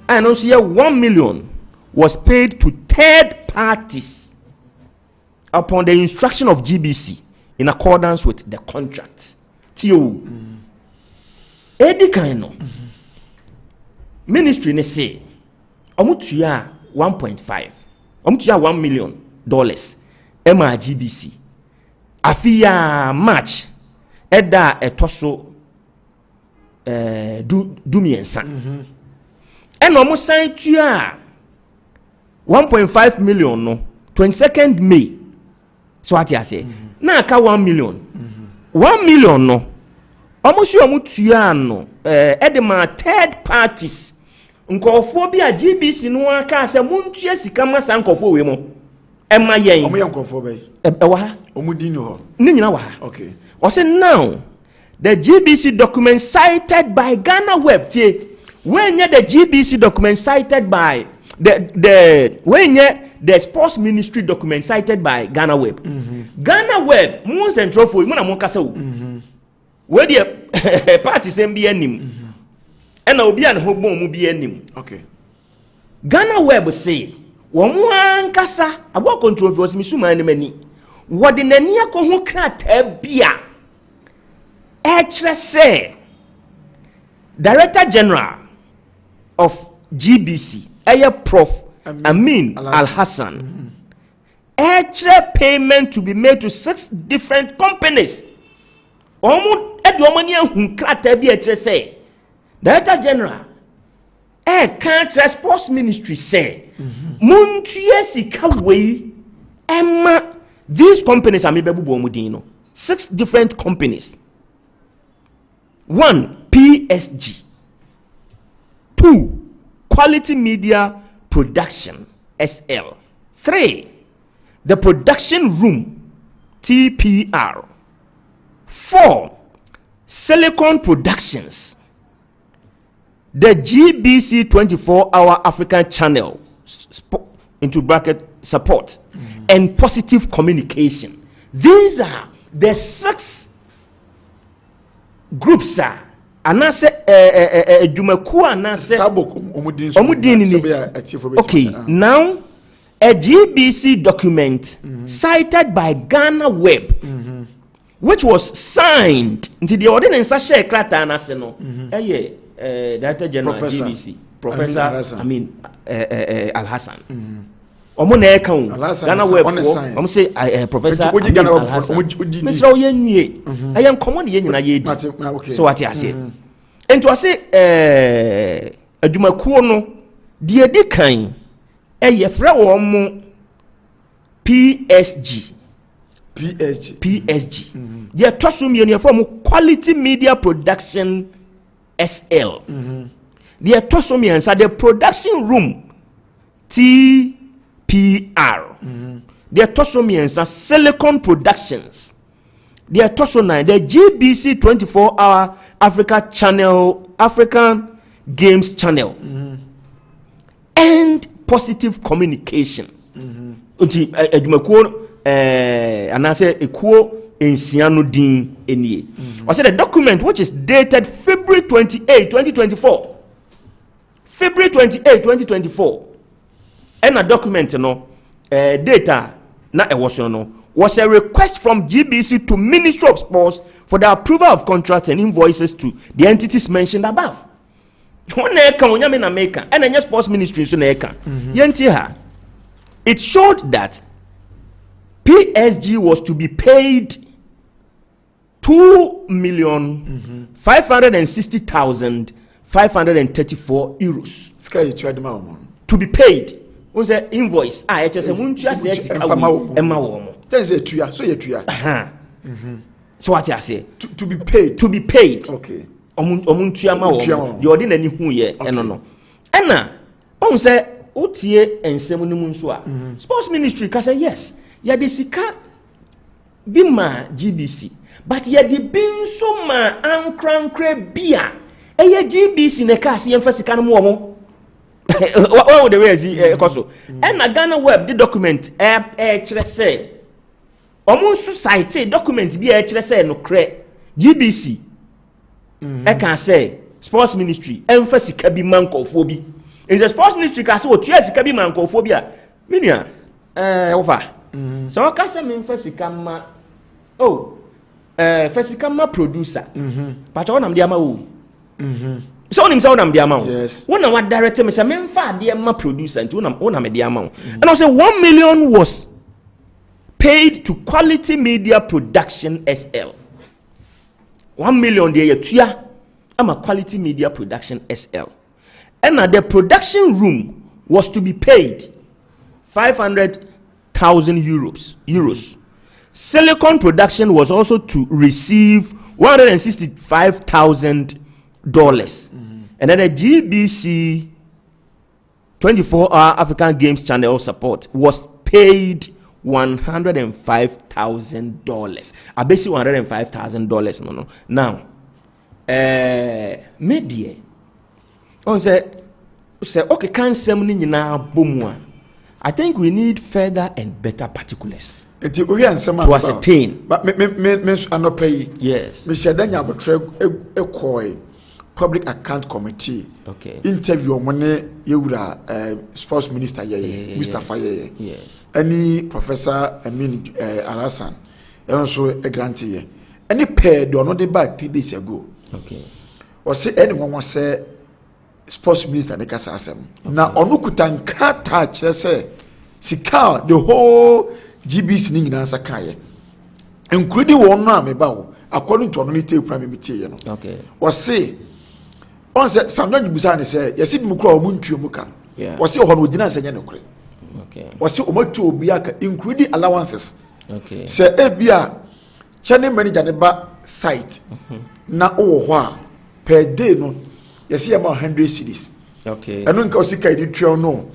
and also $1 million was paid to third parties upon the instruction of GBC in accordance with the contract. TO. Edi kaino. Ministry ne say omutuya 1.5 omutuya $1 million GBC afia March eda etoso du miensa eno mo san tuya 1.5 million no 22nd May so what you say na aka 1 million 1 million no almost omutuya no edema third parties nkofo bi a GBC no aka se muntua sika ma san nkofo we mo ema yen omo yen nkofo be wa ha omudi ni ho ni nyina wa ha okay o say now the GBC document cited by Ghana Web tie when the GBC document cited by the sports ministry document cited by Ghana Web Ghana Web mo central for mo na mo kasa wo we the party sem bi anim and obi an ho bom mu bi anim okay Ghana Web say wo mo ankasa abo controversy mi suma ni mani wo de nani akohu krata bia say Director General of GBC Prof Amin Al-Hassan payment to be made to 6 different companies. Omo edwomani ahun krata bi say Director General can't sports ministry say Muntia sika way Emma these companies are maybe 6 different companies. 1 PSG, 2 Quality Media Production SL, 3 The Production Room TPR, 4 Silicon Productions, the GBC 24-hour African channel into bracket support, and Positive Communication. These are the 6 groups are anase edumaku anase okay. Now a GBC document cited by Ghana Web, which was signed into the ordinance share krata anase no Director General GBC Professor Al Hassan Omo na eka o Ghana Web omo say Professor Al Hassan Mr. Oyenwie ayam common ye nyina ye di so what you say ento ase adumakuo no de edi kan frɛ wo mo PSG de toso mi ne from Quality Media Production SL de toso mi ansa the Production Room TPR de toso mi ansa Silicon Productions de toso 9 the GBC 24-hour African Games Channel and Positive Communication. Unti edumakuo anase ekuo ensiano din enie. I said the document which is dated February 28, 2024. February 28, 2024. And a document no data na ewoso no was a request from GBC to Ministry of Sports for the approval of contracts and invoices to the entities mentioned above. And sports ministry it showed that PSG was to be paid 2,560,534 euros to be paid. Was an invoice. So what I say? To be paid. To be paid. Okay. The ordinary who ye no. Anna, on say Otie and Semunimunsua. Sports ministry can say yes. Ya de sika bima GBC. But ya de bin so ma ankrankre bia. Eye GBC ne kasi yemfa sika no mo. What would the way is koso. And a Ghana Web the document chere say omo society document bi chere say no kre GBC I can say sports ministry emfa sika bi mankofo bi. In the sports ministry can say otua sika bi mankofo bi a minia Wofa so o ka say me emfa sika ma fasika ma producer but won am dia ma wo so onim say won dia ma wo won na what director me say me emfa dia ma producer nti won na me dia ma wo and I say 1 million was paid to Quality Media Production SL. 1 million there tuya ama Quality Media Production SL. And the production room was to be paid 500,000 euros. Silicon Production was also to receive $165,000. And then the GBC 24-hour African Games Channel support was paid $105,000. I basically $105,000 no. Now, media on say okay, can semni nyina bomu. I think we need further and better particulars to ascertain. But me anopay. Yes. Me shedanya abotre ekoi Public Account Committee. Okay. Interview money yewura sports minister ye Mustafa ye. Yes. Any Professor Alasan also a grantee ye. Any pair do not back 3 days ago. Okay. Or say anyone was say sports minister ne kasa asem. Na onukuta nkata kire say sika the whole GBC ni nyina saka ye. Including one no ameba wo according to only take prime meeting ye no. Okay. Or say on said some don't busan say yes if mukra omuntu muka was say hono dina senya no kure okay was say omotu obi aka including allowances okay say ebia channel manager ne ba site na owo ho a per day no yes about 100 cedis okay eno nka osika idi trio no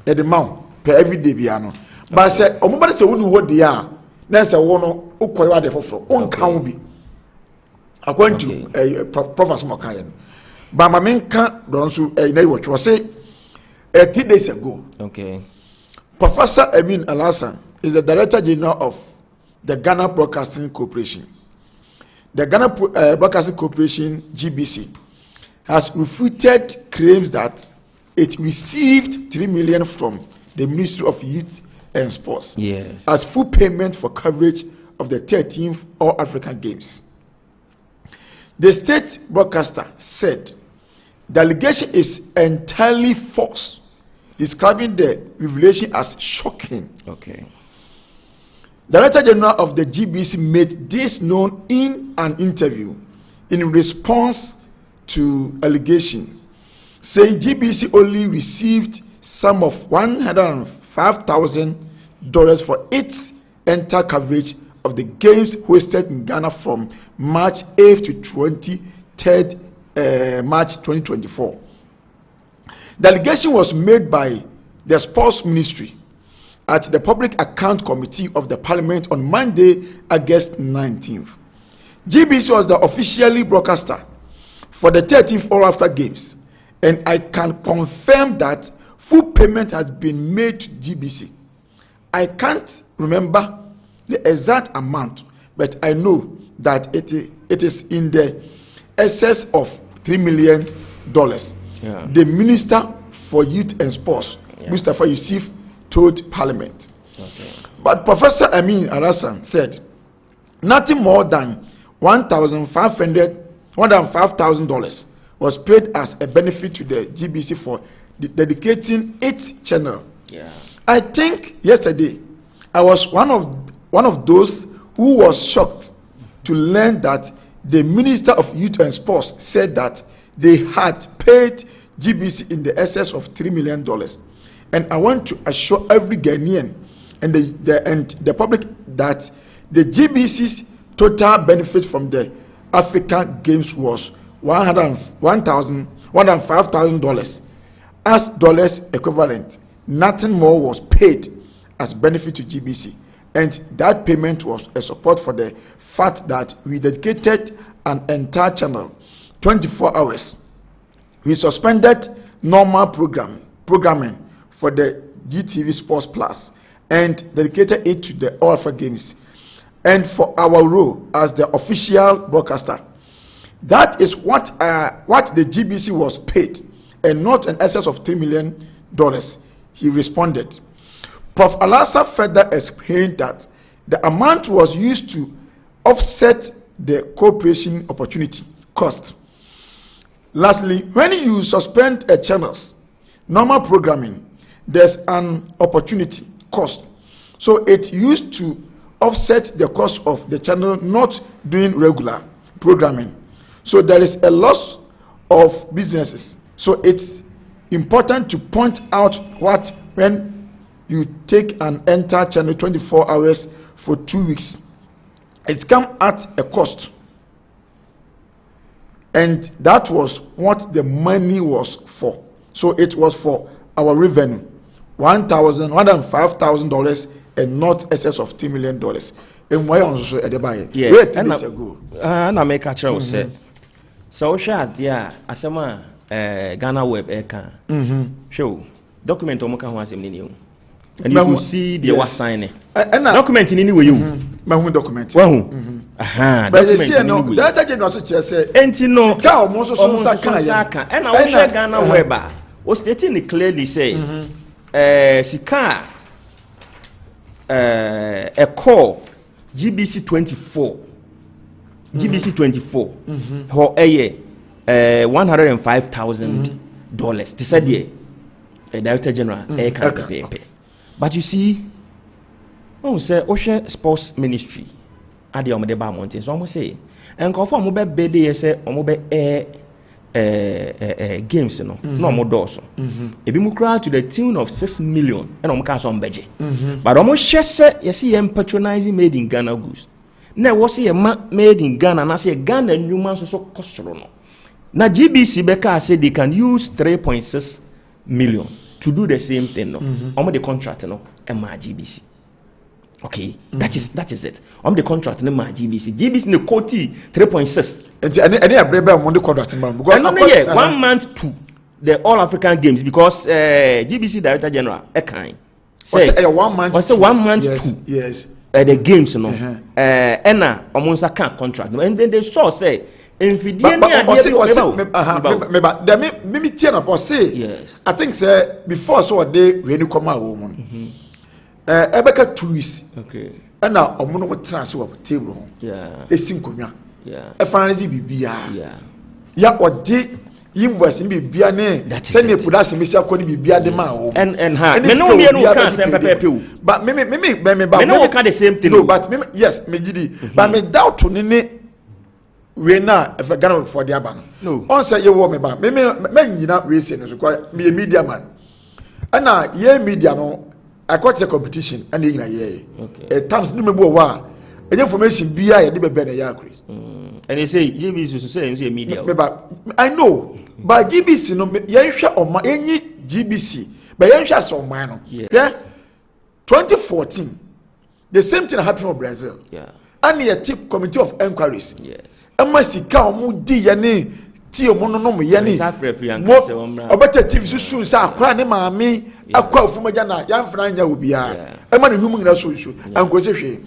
e the mount per every day bia no but say omobare say wonu wo de a na say wo no ukoy wa de foforo on kan bi according to Professor Mokayen. But my main can't Danso what was say 3 days ago. Okay. Professor Amin Alhassan is the Director General of the Ghana Broadcasting Corporation. The Ghana Broadcasting Corporation (GBC) has refuted claims that it received 3 million from the Ministry of Youth and Sports as full payment for coverage of the 13th All African Games. The state broadcaster said the allegation is entirely false, describing the revelation as shocking. Okay. The Director General of the GBC made this known in an interview in response to allegation, saying GBC only received sum of $105,000 for its entire coverage of the games hosted in Ghana from March 8th to 23rd March 2024. The allegation was made by the Sports Ministry at the Public Account Committee of the Parliament on Monday, August 19th. GBC was the officially broadcaster for the 13th All Africa Games, and I can confirm that full payment has been made to GBC. I can't remember the exact amount, but I know that it is in the excess of $3 million. The Minister for Youth and Sports, Mustafa Yusuf, told Parliament. Okay. But Professor Amin Alhassan said nothing more than $105,000 was paid as a benefit to the GBC for dedicating its channel. I think yesterday I was one of those who was shocked to learn that the Minister of Youth and Sports said that they had paid GBC in the excess of $3 million. And I want to assure every Ghanaian and the public that the GBC's total benefit from the African Games was $105,000 as dollars equivalent. Nothing more was paid as benefit to GBC. And that payment was a support for the fact that we dedicated an entire channel 24 hours. We suspended normal programming for the GTV Sports Plus and dedicated it to the All Africa Games and for our role as the official broadcaster. That is what the GBC was paid, and not an excess of $3 million, he responded. Prof. Alhassan further explained that the amount was used to offset the corporation opportunity cost. Lastly, when you suspend a channel's normal programming, there's an opportunity cost. So it's used to offset the cost of the channel not doing regular programming. So there is a loss of businesses. So it's important to point out what when you take an entire channel 24 hours for 2 weeks, it comes at a cost. And that was what the money was for. So it was for our revenue, $105,000 and not excess of $3 million. And why also at the buy? Yes, 2 days ago. And I make a choice. So shall yeah, asema Ghana Web Eka. Show document omoka ho asem ni. And you will see the was signing. Document in any way you. My document. Aha. But you see, no, Director General say, Entino, Sika almost so Saka. And I wish Ghana Web was stating it clearly say, Sika, a call GBC 24, GBC 24, for a year, $105,000. They said, yeah, a Director General, pay. But you see, say Ocean Sports Ministry at the Omedeba Mountains. So I'm say, and confirm mobile bed, say, or mobile games no no mo doso ebi mu kra to the tune of 6 million and omo ka so mbeje but omo hwese yesi yem patronizing made in Ghana goods na wo se made in Ghana na se Ghana nyuma so kosoro no na GBC beka say they can use 3.6 million to do the same thing no omo the contract no e ma GBC. Okay, that is it. The contract no ma GBC no quote 3.6. Any abrebe on the contract because 1 month to the All African Games because GBC Director General Ekan say 1 month. Was 1 month to yes. The games no. Ena omonsa can contract and then they saw say infidie ni me tie na say yes. I think say before so they we ni come out woman. Ebeka 2 weeks. Okay. And now omo no transfer of table. Yeah. Esinkonwa. Yeah. E finance bibia. Yeah. Ya odi invoice bibia ne send me put as me say ko ni bibia de ma wo. And ha. Me no me no can say pepe. But me no can the same thing. No, but me yes, me gidi. But me doubt to ni we na if Ghana for the aban. No. On say you wo me ba. Me nyina we say no so me media man. And na ye media no I got a competition and in a year. Okay. At times, no member wa. Any information be I did be ya Chris. And they say GBC to say in media. I know, but GBC no yensha on my any GBC, but yensha so mine. Yes. 2014, the same thing happened in Brazil. Yeah. And the tip committee of inquiries. Yes. And my sika mu di yane. Ti omono no mo yani obeta TV so sa akra ne maami akwa ofumaja na ya mfra nya obia e ma ne humu ngira so anko se hwe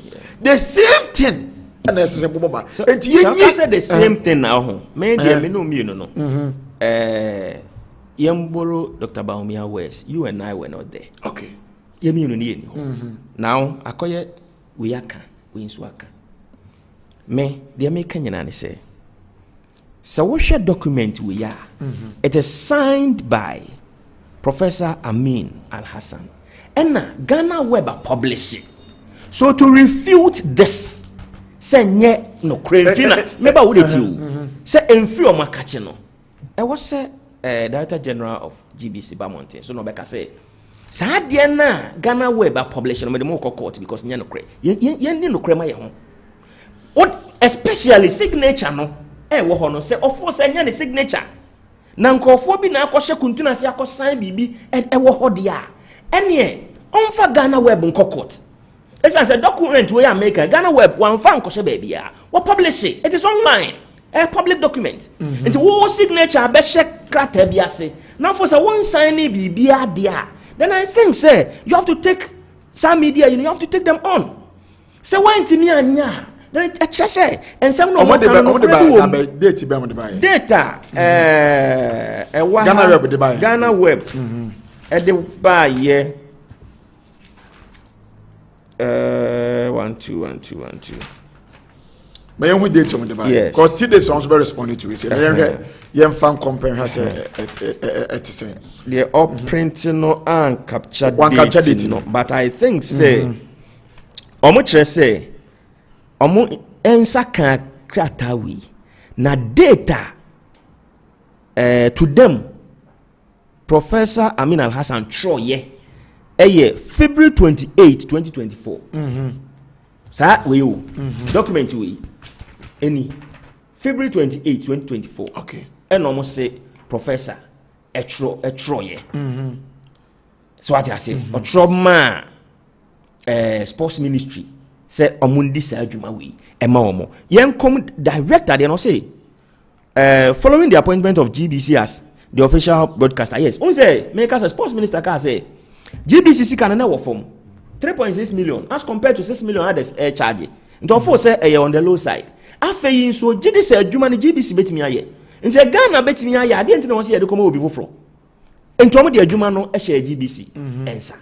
the same thing na se boba enti yenyi say the same thing na ho me dia me no mi no yemboro Dr. Baumia West you and I were not there. Okay. Yemi no ni now akoye we aka we nso aka me dia me kanyana ne say so what's your document we are? It is signed by Professor Amin Al-Hassan and Ghana Web publishing. So to refute this, say no crazy. Maybe would it you say inferior makachino. I was say Director General of GBC Bamonte. So no beka say Sadiana Ghana Web publishing. Me the more court because no cray. Yen no cray my home. What especially signature no. Wo ho no say ofo say nya ne signature na nkofo bi na akɔhye kuntuna se akɔsan bibi wo ho dia ene onfa Ghana Web nkokot esa say document we America Ghana Web wanfa nkɔhye ba bia wo publish it is online a public document it wo signature be hye krata bi ase na for say one sign bibi adia then I think say you have to take some media you have to take them on say when timi anya then it say and some no data Ghana Web e de buy ye 1 2 but you date on the buy because today sounds very responding to it you fan compare has say they all printing no and capture date no but I think say omo chere say omo ensa kan kratawi na data to them Professor Amin Al-Hassan Troye February 28 2024 sa we o document we any February 28 2024 okay and almost say Professor Troye so what I say Otroma sports ministry say omundi sa adwuma we ema omo yen come director they no say following the appointment of GBC as the official broadcaster yes on say make us a sports minister can say GBC can na form 3.6 million as compared to 6 million others charge into for say on the low side afei so GBC say adwuma ni GBC betimi aye nse Ghana betimi aye ade enti na won say de come obi foforo enti omo de adwuma no share GBC ensa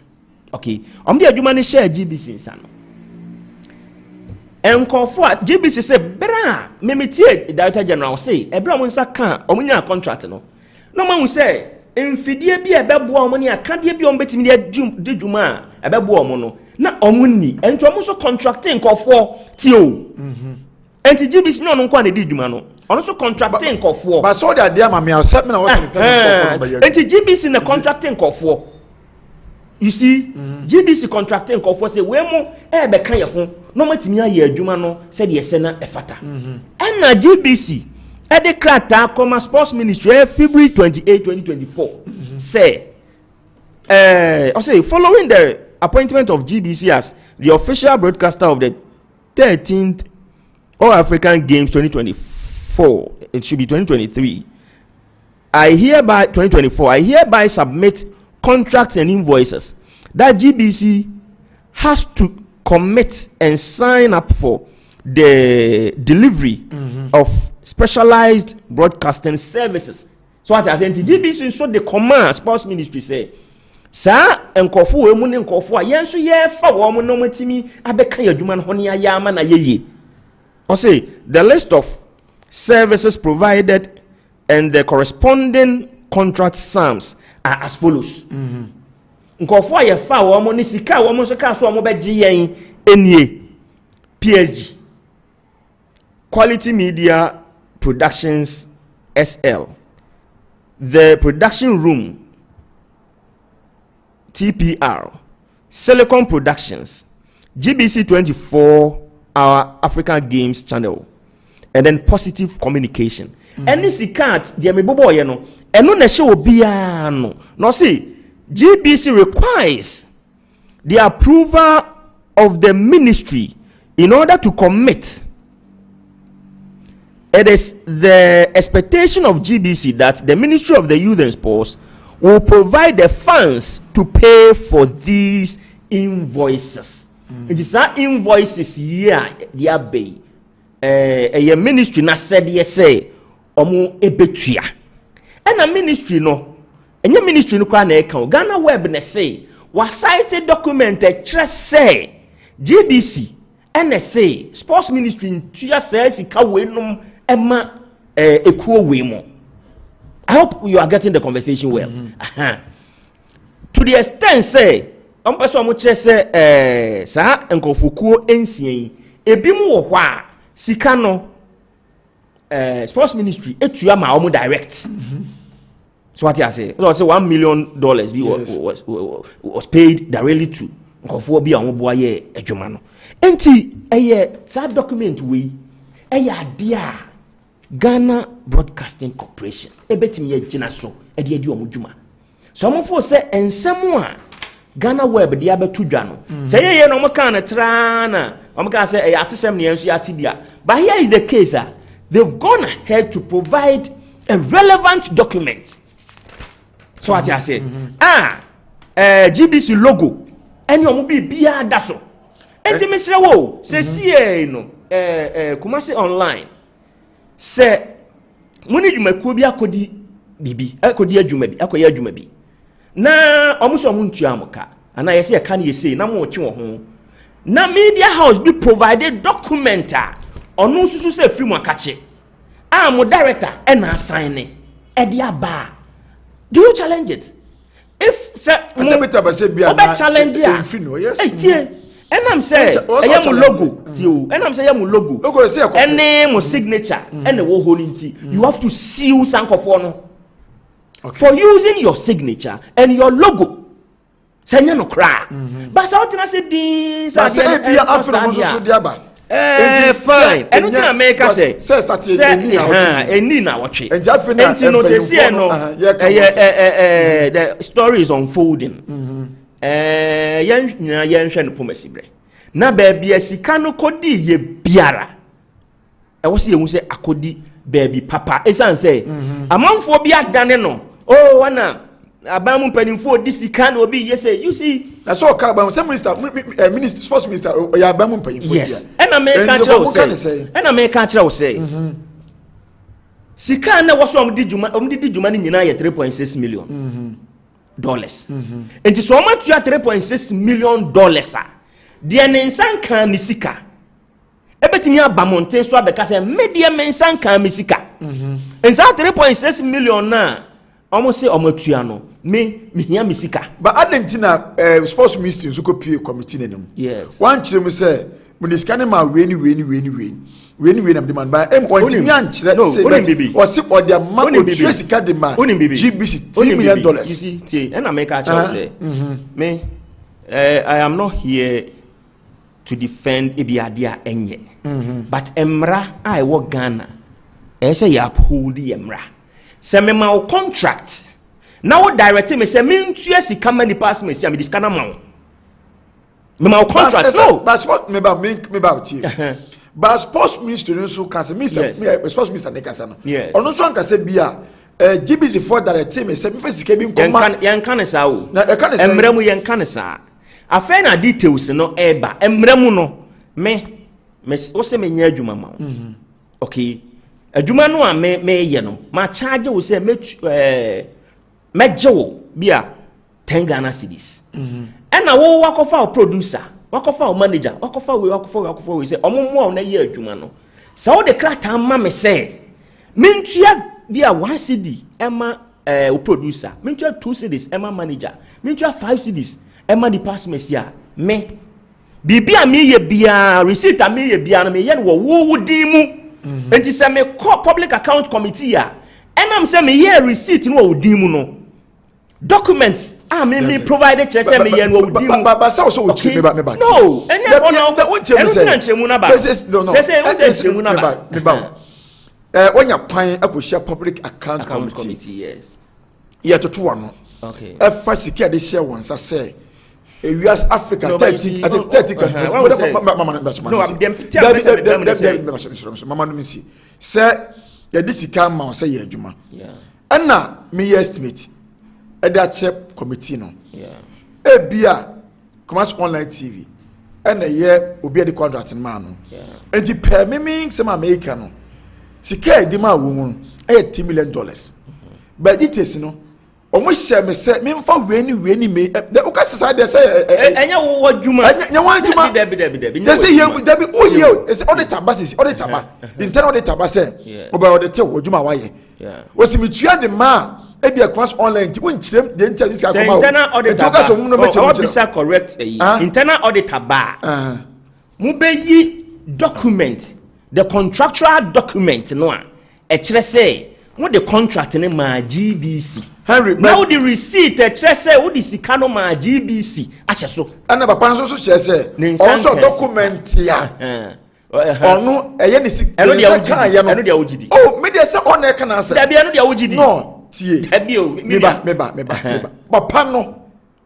okay omo de adwuma ni share GBC ensa no enkofo a GBC say bra memetie Director General say ebra mo nsa kan omunya contract no no ma hu say emfidie bi ebeboa omo ni akade bi omo betimi de dwuma ebeboa omo no na omo ni enti omo so contracting enkofo ti o enti GBC no nko na de dwuma no also contracting nkɔfoɔ. But so that there mama accept me na was nkɔfoɔ. Enti GBC na contracting nkɔfoɔ. You see, GBC contracting nkɔfoɔ say we mo bɛka yɛ ho no matimi ayɛ adwuma no sɛ de yɛsɛ na ɛfata. Ɛna GBC the krataa Commerce Sports Ministry February 28, 2024 say following the appointment of GBC as the official broadcaster of the 13th All African Games 2024, it should be 2023. I hereby submit contracts and invoices that GBC has to commit and sign up for the delivery of specialized broadcasting services. So what I say, GBC so the Command Sports Ministry say, "Sir, enkofu we mu ne enkofu a yen so ye fa wo mo no matimi abeka yadwuma no hone ayama na yeye." I say the list of services provided and the corresponding contract sums are as follows. Enkofu a ye fa wo mo ne sika wo mo so ka so mo beje yen enie PSG Quality Media Productions SL, the Production Room TPR, Silicon Productions, GBC 24-hour African Games Channel, and then Positive Communication. And this card, the amibobo you know, and no show biano. No see, GBC requires the approval of the ministry in order to commit. It is the expectation of GBC that the Ministry of the Youth and Sports will provide the funds to pay for these invoices. It is our invoices here, they are bay. A ministry na said yes say omo ebetua. And a ministry no, and your ministry no can account. Ghana Web ne say was cited document just say GBC NSA Sports Ministry tuya says ikawenum Emma ekuo wemo. I hope you are getting the conversation well. To the extent say, person mo kire say sa enkofukuo ensien ebi mu wo hwa sika no Sports Ministry etua ma omo direct. So what I say? So say $1 million was paid directly to enkofuo bi omo boa ye adwuma no. Enti that document we dia Ghana Broadcasting Corporation ebetimi ye gina so e de omudwuma so mo fo se ensem a Ghana Web de abetu dwa no se ye no mo kan na tra na mo kan se atesem ne enso atibia. But here is the case they've gone ahead to provide a relevant document. So what I say GBC logo any omo bia da so enti mesre wo se sie no Kumasi online se muni dwumakuo bi akodi bibi akodi adwuma bi akoye adwuma bi na omuso omuntu amuka ana yesi e kan yesi na mo twe wo ho na media house bi provided document onu susu se free mu akache mo director e na assign e de aba. Do you challenge it? If se beta ba se bia na challenge ya yes and I'm saying, I am a logo, and I'm saying, I am a logo. Logo is any signature, and the whole holinty. You have to seal Sankofono for using your signature and your logo. Say no cry. But how can I say this? I say, fine. And what I make us say, the story is unfolding. Yen pomesibre na baby asika no kodi ye biara e wo se ye hu se akodi baby papa esan say amanfo bi adane no wana abamu mpanimfo di sika na obi ye say you see na so ka abamu say minister sports minister ya abamu mpanimfo dia yes and me ka kira wo say sika na wo so omdi djuma ni nyina ye 3.6 million dollars. And so much you are $3.6 million. The Nensan can misika. Ebetimia Bamonte so because a media mensan can misika. And so $3.6 million na almost say omotuano. Me here misika. But Argentina sports ministry so pay committee nenum. Yes. One chim say when this can ma weni. we na demand by M1 say that or sip or their man or Jessica demand GBC $3 million. You see, and I make a choice say me I am not here to defend Ibiadia Enye. But Emra I work Ghana. I say you uphold the Emra. Say me my contract. Now direct me say me si come any pass me say me this kana ma. Me my contract no. But what me about you. But sports minister so can say minister sports minister ne kasa no. Ono so anka say bia GBC for direct me say me face ke bi nkoma. Yan kan sa o. Emra mu yan kan sa. Afa na details no eba. Emra mu no me o se me nya adwuma ma. Okay. Adwuma no a me ye no. Ma charge wo say mejo bia 10 Ghana cedis. And na wo wakofa producer, wakofa manager, wakofa we say omo na ye adwuma no. Sa wo de krata ma me say mentua bia 1 cedi ema o producer, mentua 2 cedis ema manager, mentua 5 cedis ema department sia me bibia me ye bia receipt me ye bia no me ye no wo din mu. Enti say me call public account committee a enam say me ye receipt no wo din mu no. Documents me provided chese me yen wo di mu ba so wo chi me ba no enya ono nchemu na ba say nchemu na ba me ba onya kwan akohia public account committee yes ye toto no okay fa sika de share won sa say US Africa 30 mama no misi say ye de sika ma say ye adwuma na me estimate that committee no ebia commerce online TV and a year obi the contract man no and the per me some America no sika di ma wo mu $8 million but it is no omo share me say me mfa we ni me the o ka say dey say enya wo adwuma enya wo adwuma debi they say here debi o here is auditor basis auditor ba internal auditor ba say oba auditor wo adwuma wa ye wo si me tua de ma ebi across online ti won chirem de intel this akoma internal auditor ba so correct internal auditor ba mu be yi document the contractual document no a e kire say mo the contract ne ma GBC Henry now the receipt e kire say wo the sika no ma GBC ahye so ana papa so kire say also document ya onu eye ni sika eno dia wogidi oh me dey say on e kana say da bia no dia wogidi no tie ebio me ba papa no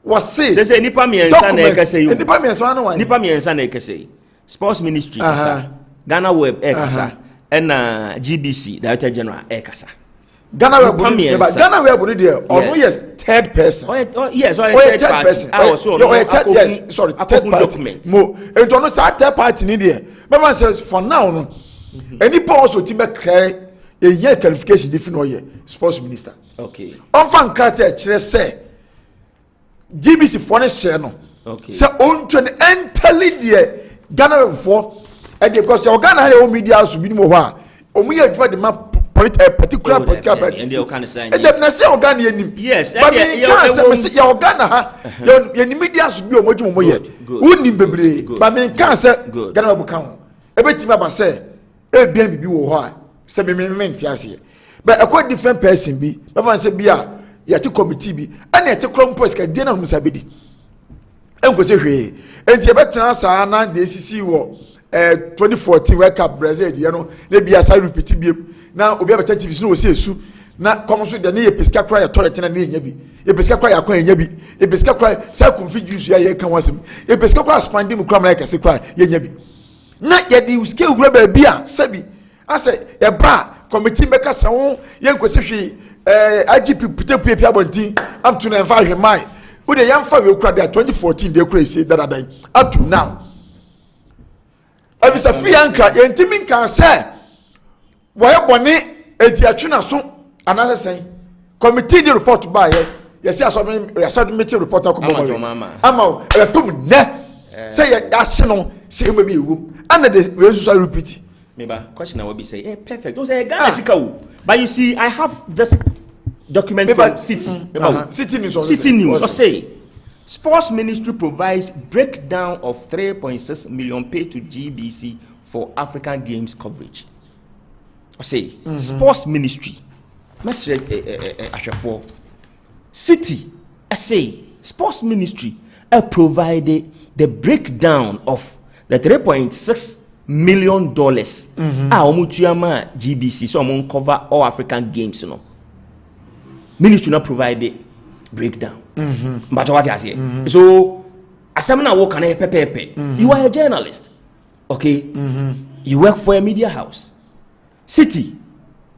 was say nipa miensa na ekase yi nipa miensa na wan nipa miensa na ekase yi sports ministry kasa Ghana web kasa na GBC director general kasa Ghana web no dey ono yes third person yes third person sorry third party mo ento no say third party ni dey me say for now no any also ti be cry a year qualification different or year sports minister okay on fan kata kire say GBC for ne share no okay say on to entirely there Ghana for and because your Ghana have media so bi mo ho a omu ye adwa de ma particular political party and they can say and dem say Ghana anim yes but me say your Ghana ha your media so bi omo dwumo ye unim bebre but me can say Ghana bu kan e betima ba say e bia bibi wo ho a say me ase but a quite different person be but say bia ya ti committee bi and ya ti krom post ka dey na musa bedi enko se hwe enti e betena sa na de sisi wo 2014 World Cup Brazil you know na bia sa repeat bi na obi abeta TV no se esu na komo so de na ye pesca cry toilet na nya bi ye pesca cry akwan nya bi ye pesca cry sa confuse ya ye kan wasem ye pesca cry spandi mu kram na kase cry ye nya bi na ye di uske ugura ba bia sabi ase ye ba committee make us won yen kwese hwe IGP putepue abontin up to na fa hwe mai wo de yan fa we kura there 2014 dey kura say that up to now abisa free anka yentimi kan say wo ye bone eti atwena so anase sen committee the report ba ye say asọdun meeting report akomo ama e pum ne say ye ahye no say e bi ewu and the we so repeat me ba question I will be say perfect don't say Ghana sika wo but you see I have this document from City News or say Sports Ministry provides breakdown of 3.6 million paid to GBC for African Games coverage. I say sports ministry. City, I say sports ministry provided the breakdown of the $3.6 million GBC so I'm cover all African games, you know. Ministry not provided breakdown. But what I say, so as I'm now working you are a journalist, okay? You work for a media house, City,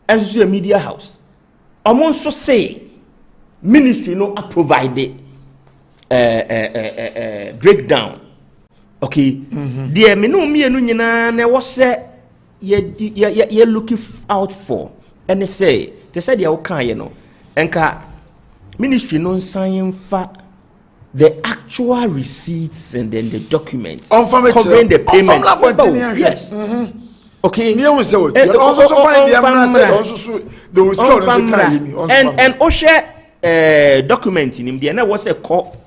and so a media house. I'm also say ministry no provided breakdown. Okay, dear me no nyina was say ye looking out for, and they say they okay, you know, enka ministry no sign for the actual receipts and then the documents covering the payment. Yes. Okay. And Osha document in him there was a call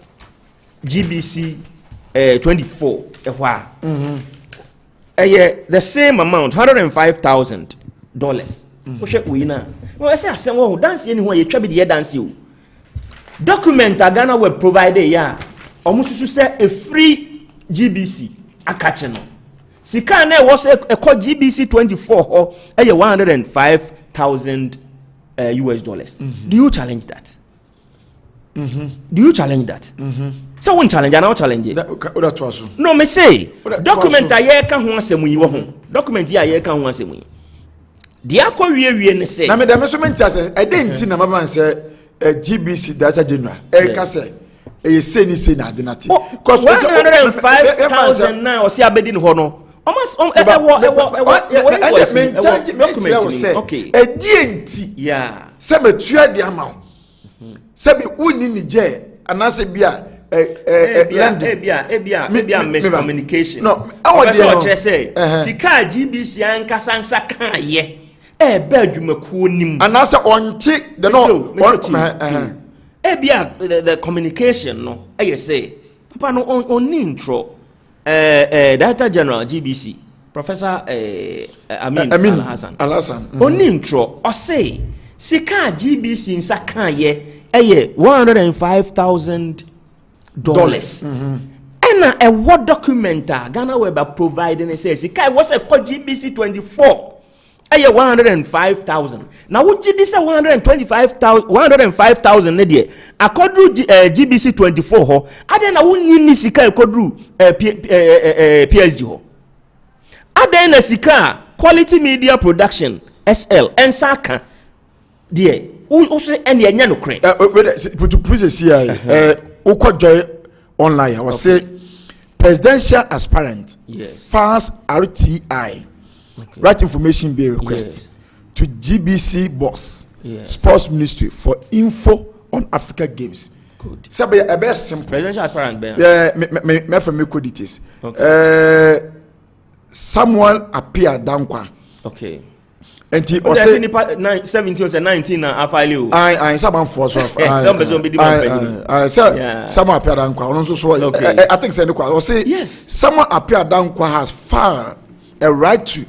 GBC 24 the same amount $105,000. Osha winner. Well, I say someone who dance anywhere you try the dance you. Document Ghana were provided almost to say a free GBC a catching. Sikane was a call GBC 24 or $105,000 US dollars. Do you challenge that? Do you challenge that? So one challenge and I'll challenge it. No, me say document a year can once a document ya can once a week. The aquarium say, I made a measurement as I didn't think a say GBC data general. Say a say na dinati. Because 105,000 now or see a bed in honor. Almost okay. A DNT, yeah. Sabe tuya the amount. Sabe uni ni je anase bia miscommunication. No, our dear say sika GBC anka sansa kan ye. Bedwumaku nim. Anase onti the no the communication no. I say papa no on intro. Director General GBC, Professor Amin Al-Hassan. On intro, or say, Sika GBC in Sakaye, $105,000. And a what documenter Ghana Web providing says, Sika was a GBC 24. 105,000. Now what did this 105,000 I could do GBC 24 ho. I then I wouldn't need Sika could do PSG ho. I then a Sika quality media production SL and Saka dear also any no crane. But to please see joy online I was say presidential aspirant fast RTI. Okay. Right information be request to GBC boss sports ministry for info on Africa Games. Good. Sabe a best simple. Presidential aspirant. Me from me details. Samuel appear Dankwa. Okay. And he was 17 or 19 na afile. I someone for so. Some appear Dankwa. I think say yes. Someone appear Dankwa has filed a right to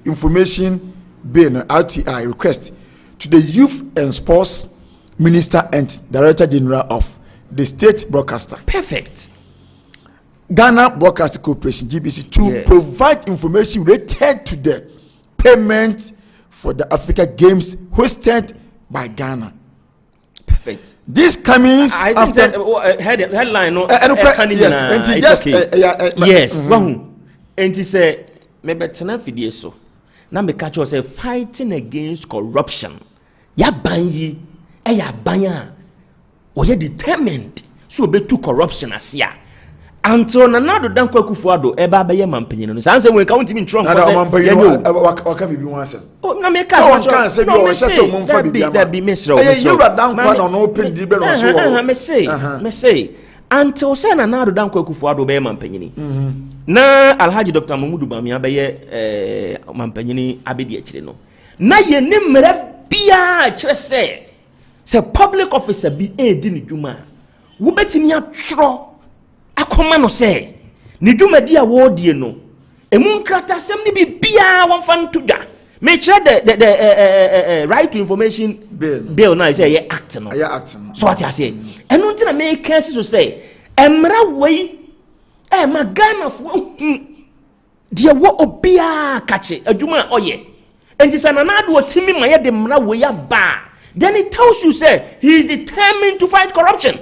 information being RTI request to the Youth and Sports Minister and Director General of the State Broadcaster. Perfect. Ghana Broadcasting Corporation GBC to provide information related to the payment for the Africa Games hosted by Ghana. Perfect. This comes after headline. Yes. And he said, "Maybe tena fidie so. Na me catch us fighting against corruption. Ya banyi, ya banya. We determined so be to corruption asia. Until Nanado Danko Kufuado, eba be mampenyin no. Sanse we count him in trunk for say. Waka be one say. Oh, na me catch one say you say mo fa bibia. That be mesro. You Danko no open di be no so. Me say. Until say Nanado Danko Kufuado be mampenyin. Na Alhaji Dr. Mamudu Bamia beye mampanyini abedi akire no na ye ne mra bia akire se public officer bi edi ne dwuma wo betimi atro akoma no se ne dwuma di a wo die no emu nkrata asɛm ne bibia wɔmfa no to dwa mekyerɛ the right to information bill na say ye act no so what I say ɛno ntina meka si so say emra wei ma Ghana fo de wo obia kache adwuma oyɛ enti sɛ nanado otimi ma ye de mra wei aba then it tells you say he is determined to fight corruption.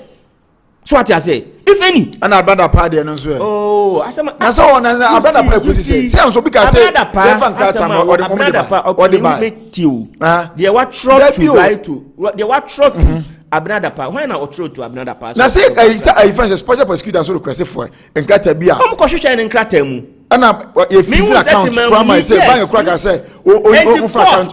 So what I say, if any, and our brother party and so. Oh, I said, I saw one and our brother party. Say, so because say, or the meet you. They were trot to buy to. They were trot to another part. Why not trot to another part? Now say, I find a special prosecutor so request for and crater beer. Come question and crater. And if you account from I say, buy a cracker say, oh, for account.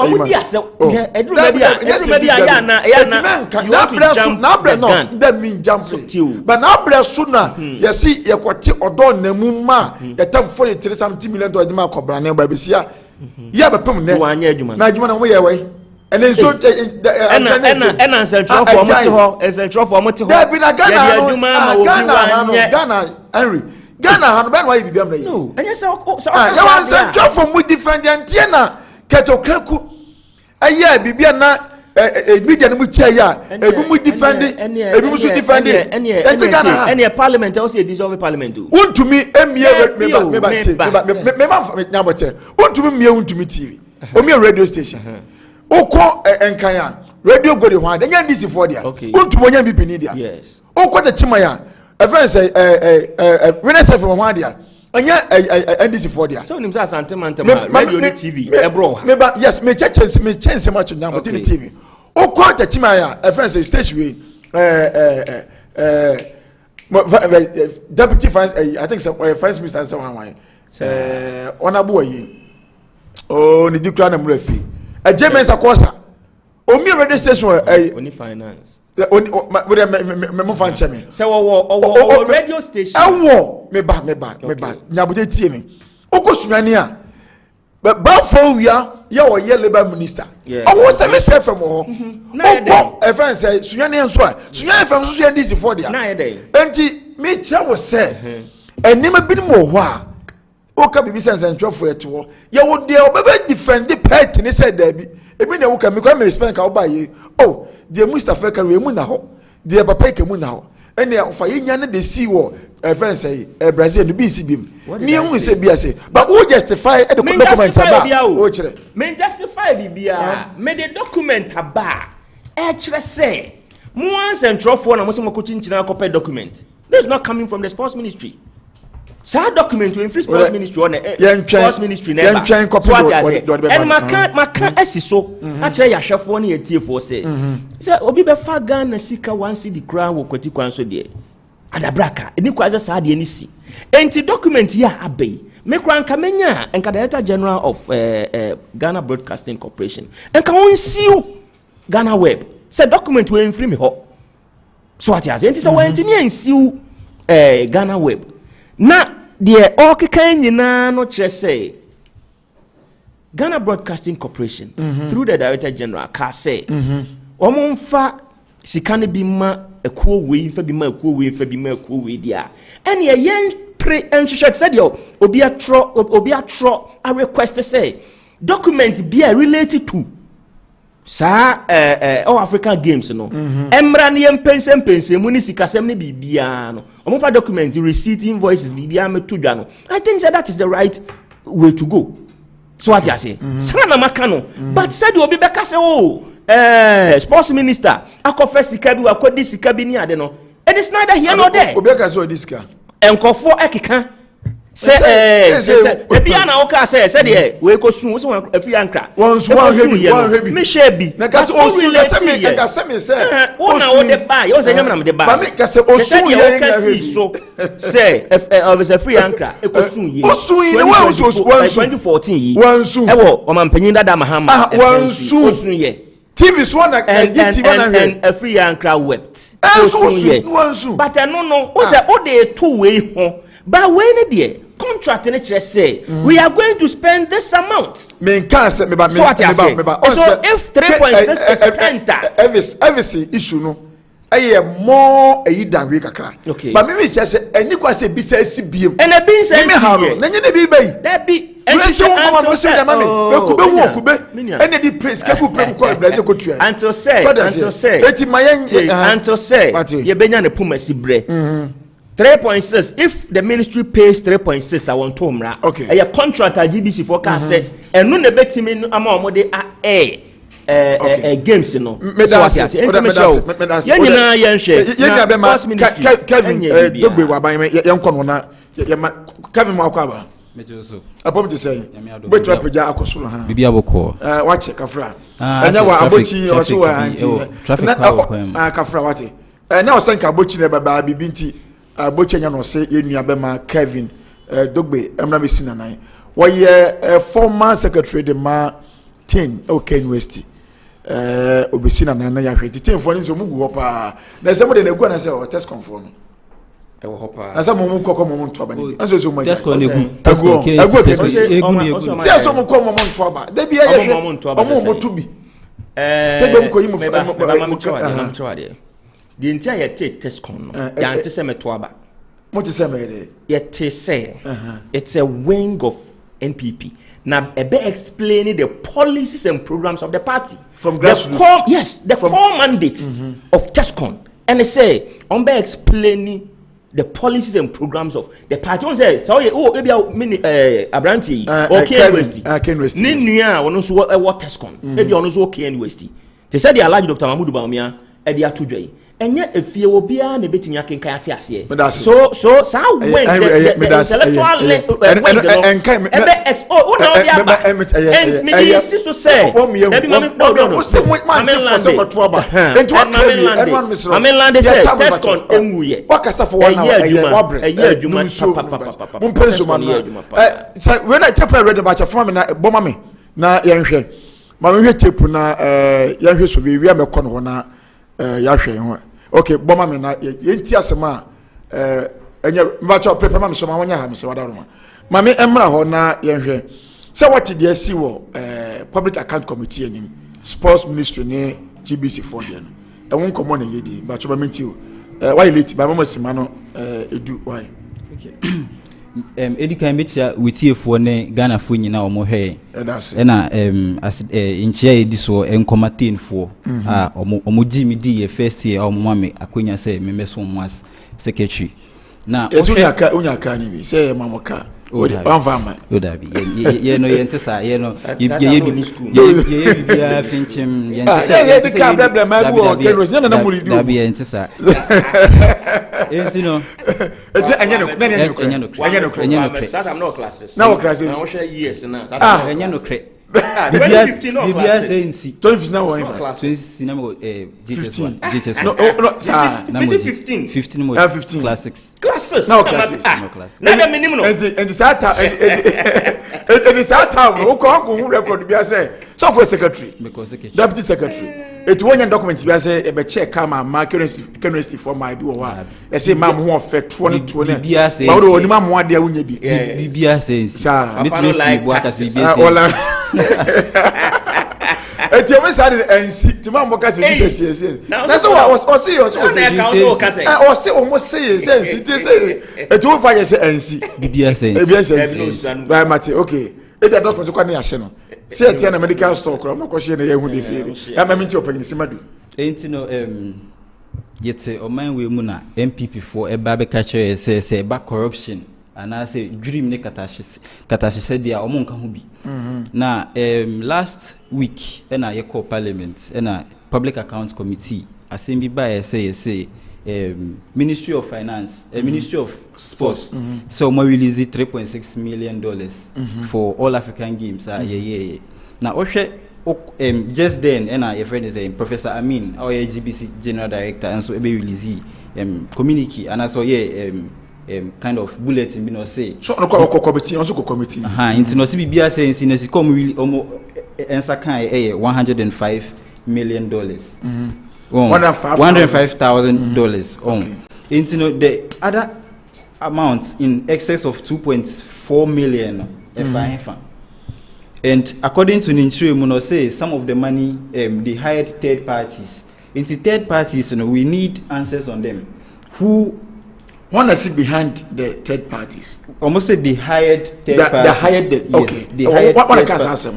That mean jumping. But now bless sooner. You see, you got or don't Nemuma, you take 40 million to the Marco Brand by Bessia. You have a permanent one year, Najman away. And then so, and central for Motor. There have been a Ghana, Henry. Ghana had been why be no. And yes, so from we defend the antenna, Kato Kreku. A year, Bibiana, a median which ya, a woman defending, a woman should defend it. And a parliament also dissolve parliament. Won't to me, a mere won't to me, to me TV, or me a radio station. O call and Kayan, radio go to one, and yan this for there. Won't to one be Penidia. Yes. O quite a Chimaya. A friend say, when I say from one day, and yeah, and this is for there. So, him says, Antimanta, radio TV, bro. Yes, me change so much now, but in the TV. Oh, quite a Timaya, a friend say, station, deputy finance, I think, finance minister, and so on. On a boy, oh, the Ducran and Murphy. A James Acosta, oh, me radio station, only finance. So radio station. Me back. Nyabude tie me. Okosunania. But before we are, you are Labour minister. I was say from home. Oko, a friend say, Sunyani so. Sunyani from Sunyani this for there. Enti me cha was say. And never been more wa. Oka bibi sense and for it to. You would there defend the pet and he said there be. Ebi na wuka me kwa me spend ka oba ye. Oh, the Mustafa ka we mu na ho. The papa ke mu na ho. Ene ofa ye nya na de see wo friend say Brazil no bi si bim. Me hu say bia say. But who justify the document aba? O kire. Me justify bibia. Me the document aba. E kire say mo answer for na mo se mo ko chinchina copy document. This is not coming from the sports ministry. Sa document we free sports ministry on sports ministry never. So what I say. And maka esi so actually yahwefo na yetiefo say. Say obi be fa Ghana sika 1 cedi kra wo kwati kwan so de. Adabraka eni kwaza sa de ni si. Enti document ya abai. Me kra nka menya enka Director General of Ghana Broadcasting Corporation. Enka won siu Ghana Web. Say document we free me ho. So what I say. Enti say we enti ni siu Ghana Web. Na the okeka nyina no kire say Ghana Broadcasting Corporation through the Director General ka say omonfa sika ne bi ma ekuo wei fa bi ma ekuo wei dia ene yen pre enhwehwe said yo obi atro a request say document be related to sa all African games no emra ne yempense mu ni sikasem ne bibia no omofa document receipt invoices bibia me to dwa no I think that is the right way to go. So what you say sana maka no but said obi beka say oh sports minister akofa sika bi wakodi sika bi ni ade no it is neither here nor there obi beka say odisika enkofo ekeka say bia na oka say de we ko sun so afi ankra won hebi me shebi na ka say osun me say ona wo de ba you say nyam na me de ba ba me ka say osun ye so say obviously free ankra e ko sun ye osun ye we osun 2014 yi wansun e wo o man panyin dada mahama osun ye TV so na TV na and a free ankra wept osun ye but no o say o de two way ho but when there contract in it say we are going to spend this amount. So if 3.6 is spent, every issue no more a than we kakra. Okay. But maybe just any question be says CBM. And a being says, Nanya be bay. That be. And so the mammy. And the place Kabu Brazil country. Until say, you been a puma sibre. 3.6. If the ministry pays 3.6, I want to mra. Okay. A contract at GBC forecast said, and no bet him in among games, you know. Kevin Mwakaba. Upon to say, but Rapaja Akosula, Bibiaboko, watch a Kafra. And now Abuchi or so traffic Kafra Wati. And now Sanka Buchi never by Binti, Buchan or say in Yabema, Kevin, Dogbe, I'm not missing a nine. Why, a former secretary, the Ma 10, okay, Westy. Obesina na na yahwe tete mfo ni so mugu hopa na se mo de na gu na se o test conform e wo hopa na se mo mu kokko mo mu nto aba ni na so mo test con egu se so mo ko mo nto aba da bi yahwe omo mo to bi se be mo ko yi mo fa the entire test con no ya ante se meto aba mo te se me de ye say it's a wing of NPP. Now, a bit explaining the policies and programs of the party from grassroots. The core mandate of TESCON, and they say on be explaining the policies and programs of the party. One say, so maybe Abranti or KNUST. Ninia one also what TESCON. Maybe on also KNUST. They said they allowed Dr. Mahmoud Bawumia at the Atujay. And yet, if you will be an ability, you can catch us here. So, when the intellectual okay, bomba me na yenti asema enye mbacho prepare ma me so ma wonya ha me se wadaroma ma me emra ho na yenhwe se what dey see wo public account committee anim sports ministry ne GBC for there no e won komo na yedi mbacho ba menti o why late ba mama sima no edu why okay edi kan metia witiefo ne Ghana fo nyina omo hwe na inchia edi so enkomatenfo omo jimi di first year omo mame akonya se memeso mo as secretary na unya ka ni bi se mamoka Wanfama. Ye no yentesa ye no ye bibia finchim yentesa ye the ka problem ma bu o kenos na muri du dabi yentesa no anya no start am no classes na classes na wo share years na anya no cre bibia sensi 12 na one class na mo GHS no this is 15 more classics no classes na the minimum and the sata and the sata wo ko record bia say so for secretary because deputy secretary it one document bia say e be check am ma currency for my do wa e say ma mo fe 2020 bibia say ma wo ni ma mo ade awunya bi bibia say me like wala eti o me say NC ti ma mo ka say this na so was see o say o mo say NC ti say eti o pa say NC bibia say by mate okay e dey document kwa na ya hye no say eti na medical store kro mo ko hye na ye hu dey feel ya ma minti opagni simadu enti no yete o man we mu na MPP for eba be ka chere say ba corruption and I say dream ne katashi said dia omo nka hu bi na last week na ye call parliament na public accounts committee assembly by say Ministry of Finance Ministry of Sports so we release $3.6 million for all African games na ohwe just then your friend is Professor Amin our GBC general director and so be release communique and I saw kind of bulletin be no say so no committee also committee into no bibia say in si come really almost ensa kan $105 million $105,000 into no the other amount in excess of 2.4 million and according to Ninchire Muno say some of the money they hired third parties Into third parties, we need answers on them. Who one is behind the third parties? Almost said they hired third parties. They hired the yes, they hired what can answer?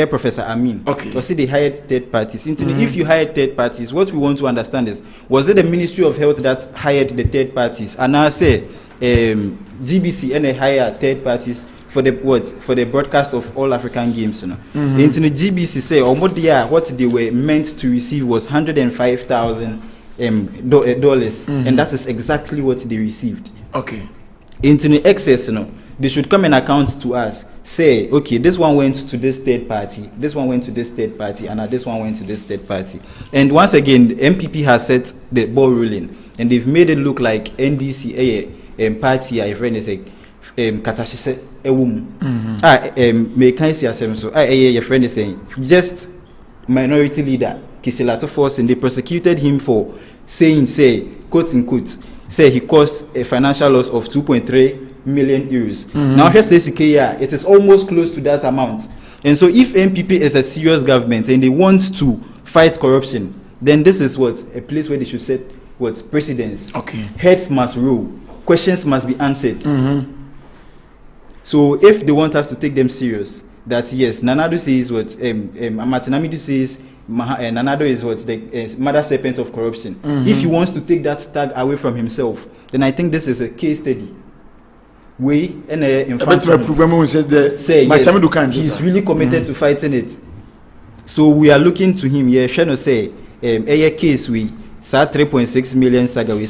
Professor Amin. Okay. So say they hired third parties. If you hired third parties, what we want to understand is, was it the Ministry of Health that hired the third parties? And now say GBC and they hire third parties for the broadcast of all African games, Into the GBC say what they were meant to receive was $105,000 dollars, and that is exactly what they received. Okay. Into the excess, they should come and account to us. Say, okay, this one went to this third party, this one went to this third party, and this one went to this third party. And once again, the MPP has set the ball rolling, and they've made it look like NDC party. I friend is a katashise ewum. Me can see asem so. Your friend is saying just minority leader Kisilato Force, and they prosecuted him for saying, quote unquote, he caused a financial loss of 2.3 million euros. Now here says it is almost close to that amount. And so if MPP is a serious government and they want to fight corruption, then this is a place where they should set precedents. Okay. Heads Heads must rule. Questions must be answered. So if they want us to take them serious, that yes, Nanado says Martinamidu says Nanado is the mother serpent of corruption. If he wants to take that tag away from himself, then I think this is a case study. He's really committed to fighting it. So we are looking to him. Yeah, trying to say a case we saw 3.6 million saga we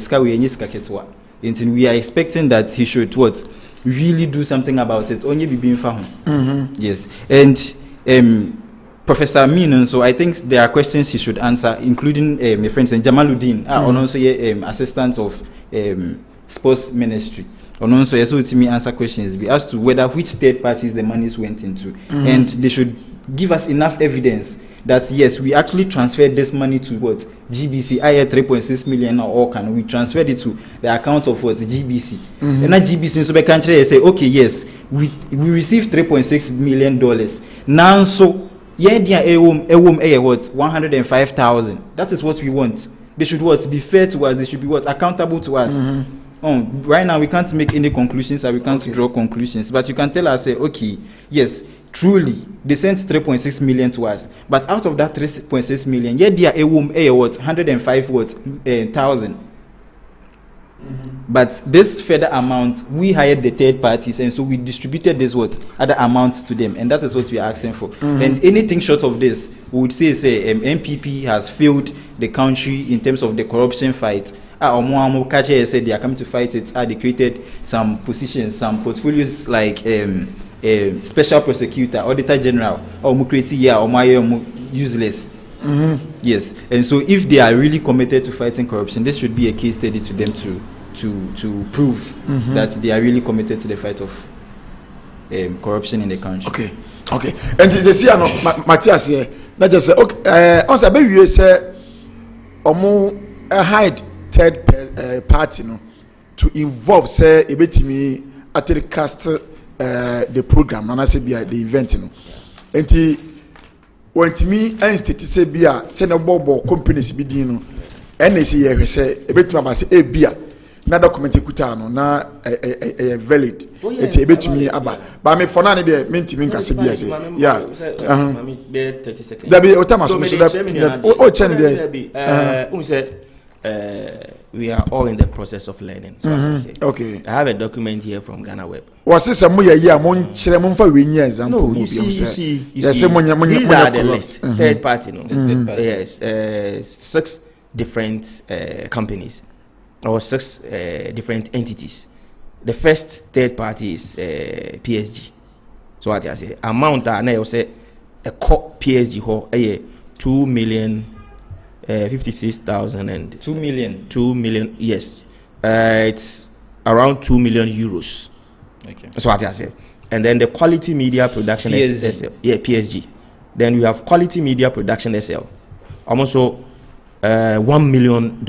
until we are expecting that he should really do something about it. Only be being found. Yes, and Professor Amin, so I think there are questions he should answer, including my friends and Jamaluddin, also assistant of sports ministry. And also, to me answer questions as to whether which third parties the monies went into, and they should give us enough evidence that yes, we actually transferred this money to GBC. I had 3.6 million or can we transferred it to the account of GBC? And that GBC so country say, okay, yes, we received $3.6 million. Now so $105,000. That is what we want. They should be fair to us. They should be accountable to us. Right now we can't make any conclusions and we can't draw conclusions, but you can tell us, okay, yes, truly they sent 3.6 million to us, but out of that 3.6 million, yet they are 105,000. But this further amount, we hired the third parties, and so we distributed this other amounts to them, and that is what we are asking for. And anything short of this, we would say MPP has failed the country in terms of the corruption fight. Said they are coming to fight it. They created some positions, some portfolios like special prosecutor, auditor general, or useless. Yes, and so if they are really committed to fighting corruption, this should be a case study to them to prove that they are really committed to the fight of corruption in the country. Okay. And they say, Matthias here, not just say, okay, also, baby, you say, hide third party, to involve, say, a bit me at the cast the program, and I say, be the event, and when to me, I institute say, be a send a bobo companies be dino, and they say, a bit of say, a beer. Na document kutano na valid it's a bit to me about but me for none there mean to me can say yeah 30 seconds there be otama so that change there we are all in the process of learning, so okay, I have a document here from Ghana Web. Was this some year mon chere mon fa we nya example? No, you see these are the list third party yes 6 different companies or 6 different entities. The first third party is PSG. So what I say amount that na say a PSG ho 2,056,000 and 2 million. 2 million, yes. It's around 2 million euros. Okay. That's what I say. And then the quality media production SL. Yeah, PSG. Then we have quality media production SL. Almost $1 million.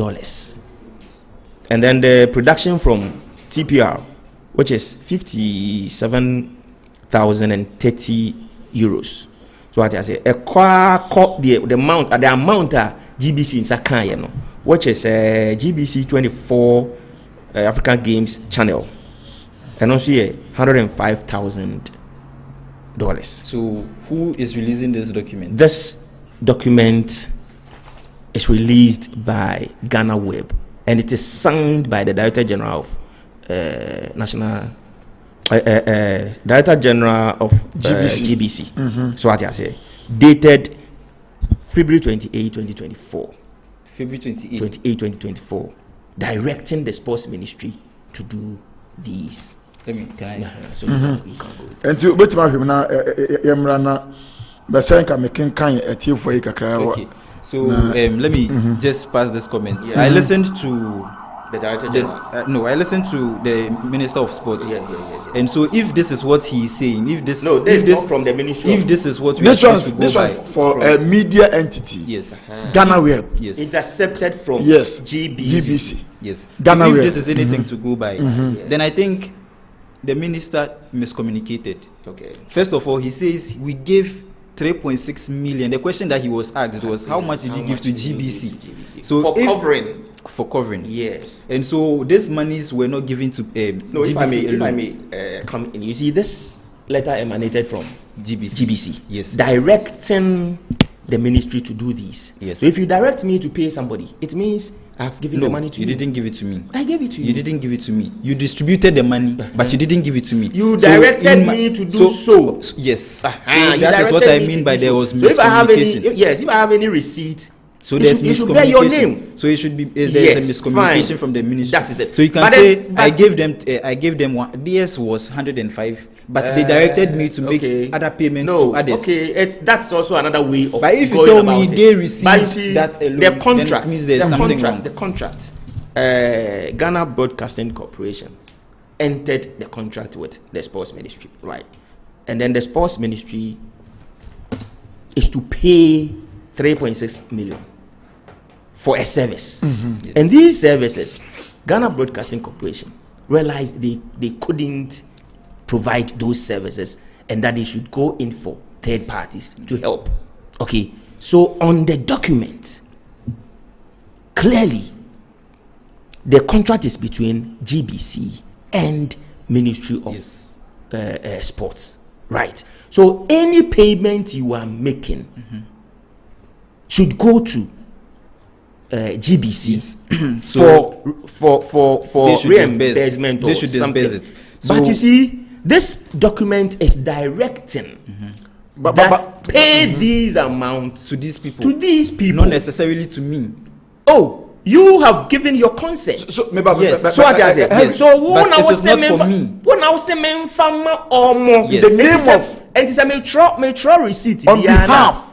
And then the production from TPR, which is 57,030 euros. So what I say, the amount GBC in Sakaya, which is GBC 24 African Games channel, and also $105,000. So who is releasing this document? This document is released by Ghana Web, and it is signed by the Director General of Director General of GBC. So what I say, dated February 28, 2024. February 28, 2024, directing the Sports Ministry to do these. Can I? So you can go with it. And to bet my na yamrana besenka making kind a team for kakra. Okay. So let me just pass this comment. I listened to the Director General. I listened to the Minister of Sports. And so if this is what he is saying, this is not from the Ministry. If this is what we this are one, supposed to this go one by, for a media entity. Yes. Ghana Web. Yes. Intercepted from GBC. Yes. Ghana so if Web. this is anything to go by, then I think the minister miscommunicated. Okay. First of all, he says we gave 3.6 million. The question that he was asked was how much did you give to GBC? So for covering. Yes. And so these monies were not given to no, GBC if I may come in. You see, this letter emanated from GBC. Yes. Directing the ministry to do this. Yes. So if you direct me to pay somebody, it means I've given the money to you. You didn't give it to me. I gave it to you. You didn't give it to me. You distributed the money, but you didn't give it to me. You directed me to do so. Yes. So that is what I mean by there was miscommunication. If I have any receipt, so there's you should bear your name. So it should be there's a miscommunication from the ministry. That is it. So you can say I gave them one. DS was 105, but they directed me to make other payments to others. Okay, that's also another way of. But if you tell me they received that alone, the contract, then it means there's something wrong. The contract, Ghana Broadcasting Corporation entered the contract with the Sports Ministry, right? And then the Sports Ministry is to pay 3.6 million for a service. Yes. And these services, Ghana Broadcasting Corporation realized they couldn't provide those services and that they should go in for third parties to help. Okay, so on the document, clearly the contract is between GBC and Ministry of Sports, right? So any payment you are making should go to GBC for reimbursement or something. It. But you see, this document is directing that pay these amounts to these people. Not necessarily to me. Oh, you have given your consent. So yes. So what I say? Yes. So but it is not for me. When I was saying farmer or more, yes. The name of and it's a mutual receipt on behalf.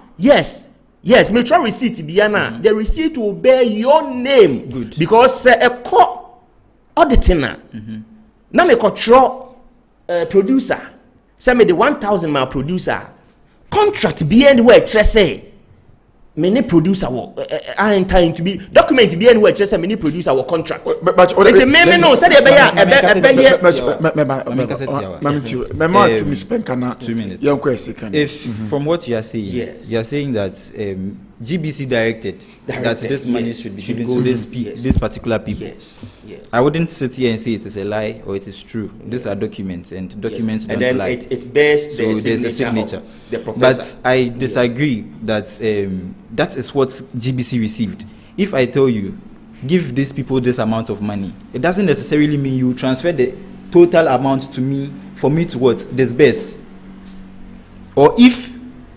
Yes, mutual receipt Biana. The receipt will bear your name. Good. Because a court auditing na me control producer. Say me the 1,000 mile producer contract be anywhere say many producer will enter to be document be anywhere say many producer will contract. But it me no say dey be ya to Miss Penkana 2 minutes. Second. If from what you are saying, you are saying that GBC directed that this money should be given to this particular people. Yes. I wouldn't sit here and say it is a lie or it is true. These are documents, and documents don't then lie. It bears so there's a signature of the professor. But I disagree that that is what GBC received. If I tell you, give these people this amount of money, it doesn't necessarily mean you transfer the total amount to me for me to what? Disburse. Or if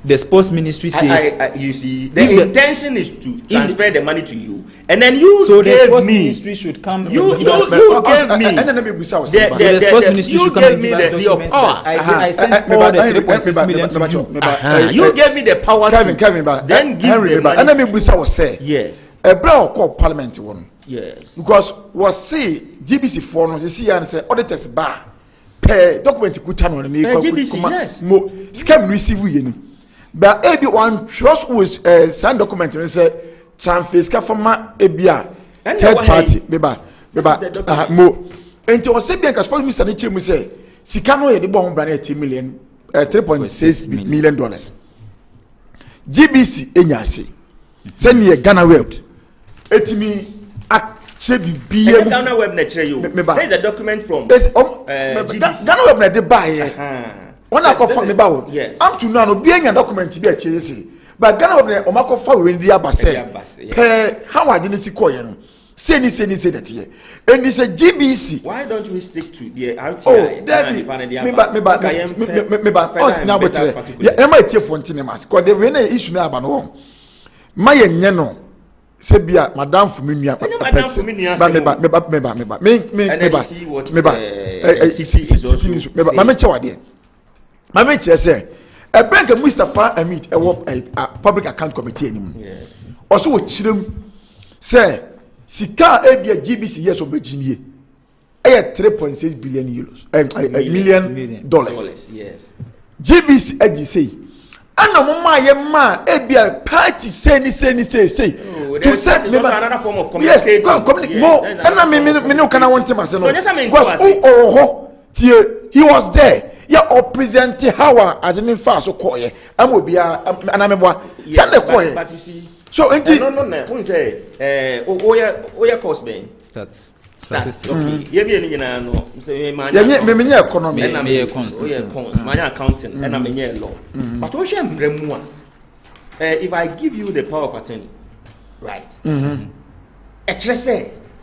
the Sports Ministry says, you see, the intention is to transfer the money to you, and then you so gave the Sports me. Ministry should come. You gave me. So the Sports Ministry should come and give us documents. I sent all the 3.6 million to you. You gave me the power. Kevin, then give the money. And let me say, yes. A brown called Parliament one. Yes. Because was say GBC for no, you see, and say auditors bar per document kutan on the GBC. Yes. Mo scam receive we. But every one trust was signed document and say transfer from ebia third party beba mo enti o se bien ka suppose Mr. Niche mu say sika no ye de bon bra na 10 million $3.6 million. GBC enya ase Send me a Ghana web. Etimi Ghana web next you. There is a document from GBC. Ghana web na dey buy. When I confirm me bawo. I'm to know no be any document be a chese. But Ghana web na o mako fa we ndi abase. Per how I didn't see koye no. Say that here. And it's a GBC. Why don't we stick to the RTI? Oh, Debbie, me us now but yeah, am I fontin mas? Because the when issue na ba no. My no. Sebia madam for me nua me chewade me che say e bank Mustafa Amit e public account committee anim also wo chirem say sika e bia GBC yes obeginie e 3.6 billion euros million dollars yes GBC agi say ana mama ye ma e bia party say to say another form of communication. Yes, more. And me no can want him as no. Because he was there. Yeah, or present how I didn't fast so call ye. I will be and I'm a but you see. So no. Who say oya cost ben stats. Okay. You be no. Say man. Yeah, me economy. My accounting and I'm law. But what shame bremu if I give you the power of attorney, right?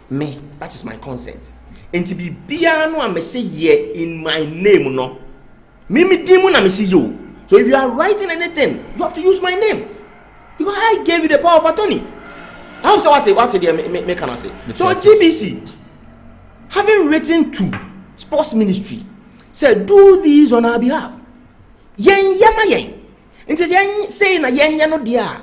Me, that is my consent. And to be biano, I may say yeah in my name, no. Mimi dimu na me see you. So if you are writing anything, you have to use my name. Because I gave you the power of attorney. I say what me can I say? So GBC, having written to sports ministry, said do these on our behalf. Yen yama yen. Nti yen say na yen no dia.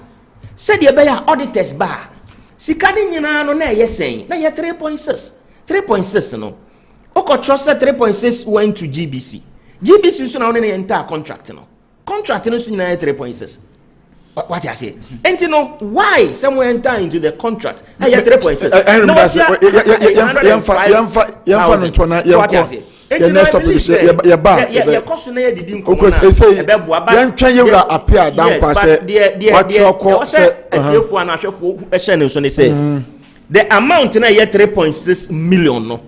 Said ye be ya auditors ba. Sika ni nyina no na ye sen. Na ye 3.6. 3.6 no. Oko trust 3.6 went to GBC. GBC so na on the entire contract no. Contract no so nyina 3.6. What you say? Nti no why somewhere enter into the contract? Na ye 3.6. I remember yamfa no na yamfa. The next topic is your bar. Your cost na didi nko. Because say yantwa yewra appear down pass what you call say atiefo na ahwefo ehye ne so ne say the amount na ye 3.6 million no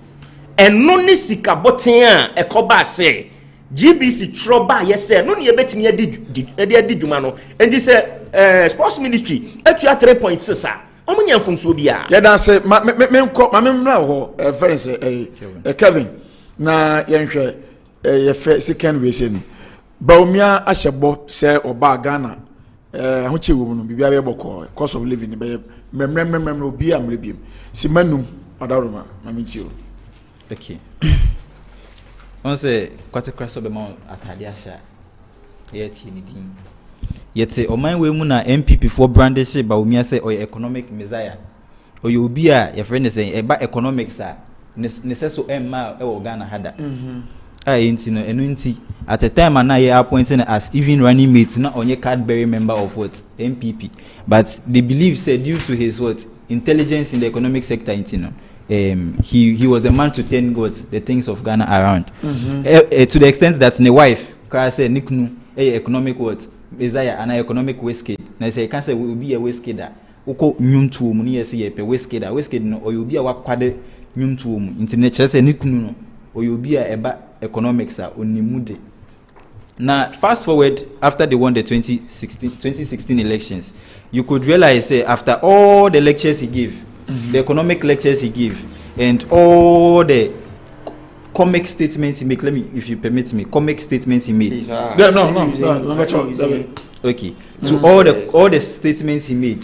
eno ne sika boten a ekoba say GBC troba ye say no ne ye betimi adi dwuma no enti say sports ministry atua 3.6 a omunya mfomso bia ya dan say me mra ho very say Kevin na yenhwe ye fe second way say ni baumia ahyebo say oba Ghana ahoche wo mu no bibia be boko cost of living be memrem obi amrebiem si manum adaroma mamitio okay on say kwate kraso be ma atade ahya ye tie ni din yete oman we mu na MPP for brandish baumia say oy economic messiah oy obi a ye friend say e ba economics a ne say so emma e wo Ghana hada enti no enu nti at the time na ye appointing as even running mate na onye card bearing member of what MPP but they believe said due to his what intelligence in the economic sector no he was the man to turn the things of Ghana around to the extent that ne wife ka say niknu economic what Isaiah and economic wasted na say can say we be a wasted uko nyuntu mu ne ye say ye pe wasted no oyobi a wakwade nyuntu mu nti ne kire say niknu no oyobi a eba economics are onimude. Now fast forward after they won the 2016 elections, you could realize after all the lectures he gave, the economic lectures he gave, and all the comic statements he made, let me, if you permit me, comic statements he made. Okay. So all the statements he made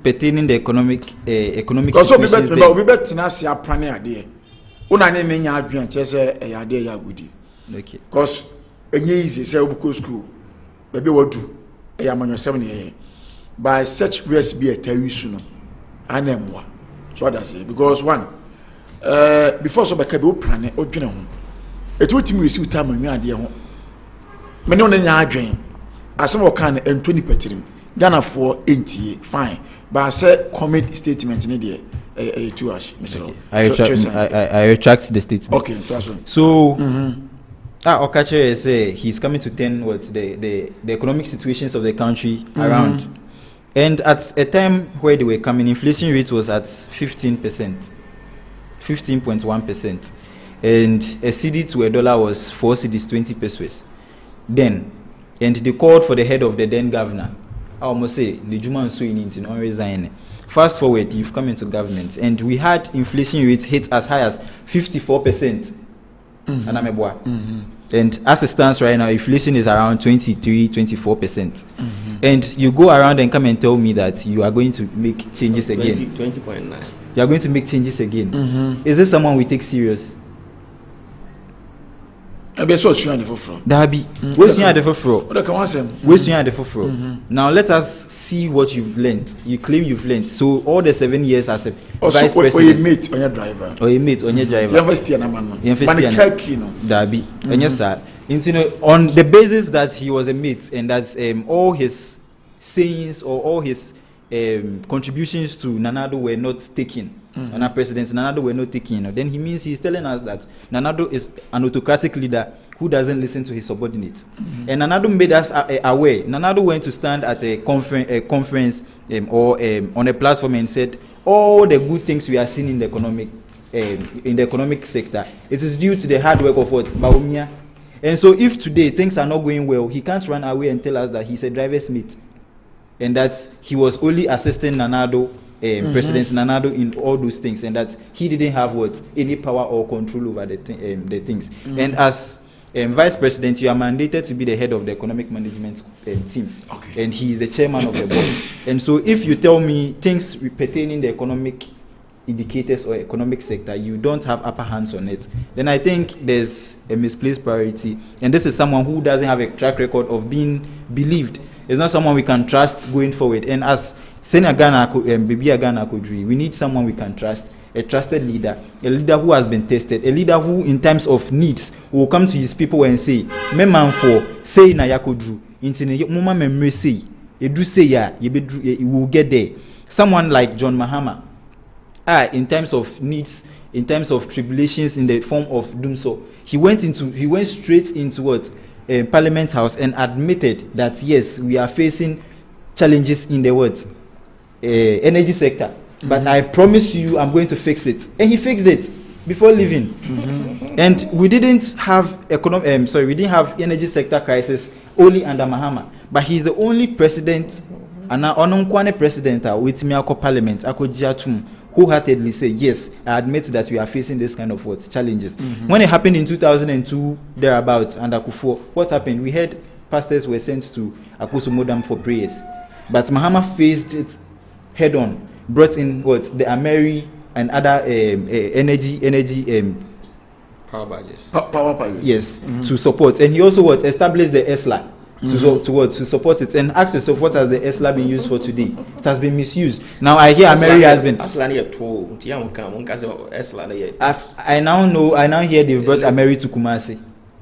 pertaining the economic situations. So we bet na see apane ade. Una ne menya adwen chese eyade ya gudi. Okay. Because enye easy say obuko school. Bebe wadu eyamanyo ne by such ways be a tawisu no. Anemwa. So that say because one before so beka be opane odwene ho. Etutimi resi utama nwa ade ho. Mene ona nya adwen. Asem o kan Anthony Petirim. Ghana for entie fine. But say commit statement ne de to us, Mr. I retract the statement. Okay, so Okache say he's coming to turn what the economic situations of the country around. And at a time where they were coming, inflation rate was at 15%, 15.1%. And a CD to a dollar was 4 cedis, 20 pesos. Then, and they called for the head of the then governor. I almost say, the Juma and Suini in resign. Fast forward, you've come into government, and we had inflation rates hit as high as 54%. And as it stands right now, inflation is around 23-24%. And you go around and come and tell me that you are going to make changes again. 20.9. You are going to make changes again. Is this someone we take serious? Dabi, where's you at the fofro? Now let us see what you've learned. You claim you've learned. So all the 7 years as a vice president, or you mate on your driver, Dabi, and yes sir. On the basis that he was a mate and that all his sayings or all his contributions to Nanado were not taken. On our president, Nanado were not taking. Then he means he's telling us that Nanado is an autocratic leader who doesn't listen to his subordinates. And Nanado made us aware. Nanado went to stand at a conference or on a platform and said all the good things we are seeing in the economic sector, it is due to the hard work of what Baumia. And so if today things are not going well, he can't run away and tell us that he's a driver's mate and that he was only assisting Nanado. President Nanado in all those things, and that he didn't have any power or control over the things. And as vice president, you are mandated to be the head of the economic management team, and he is the chairman of the board. And so, if you tell me things pertaining the economic indicators or economic sector, you don't have upper hands on it, then I think there's a misplaced priority. And this is someone who doesn't have a track record of being believed. It's not someone we can trust going forward. And as Senior Ghana, Baby Ghana Kodri, we need someone we can trust, a trusted leader, a leader who has been tested, a leader who, in times of needs, will come to his people and say, "Me man for say na yakodru, intine mama memre say, edu say ya, you will get there." Someone like John Mahama, in times of needs, in times of tribulations in the form of Danso, he went straight into what? Parliament House and admitted that yes, we are facing challenges in the words energy sector, but I promise you I'm going to fix it. And he fixed it before leaving. And we didn't have we didn't have energy sector crisis only under Mahama, but he's the only president and Hon.KennedyAgyapong president with me parliament wholeheartedly say yes, I admit that we are facing this kind of challenges. When it happened in 2002 thereabouts under Kufuor, what happened? We heard pastors were sent to Akosomodam for prayers, but Mahama faced it head on, brought in the Ameri and other energy power badges. Power badges. Yes, to support, and he also established the ESLA to support it, and asked yourself, what has the ESLA been used for today? It has been misused. Now I hear Ameri has been. I now hear they've brought Ameri to Kumasi.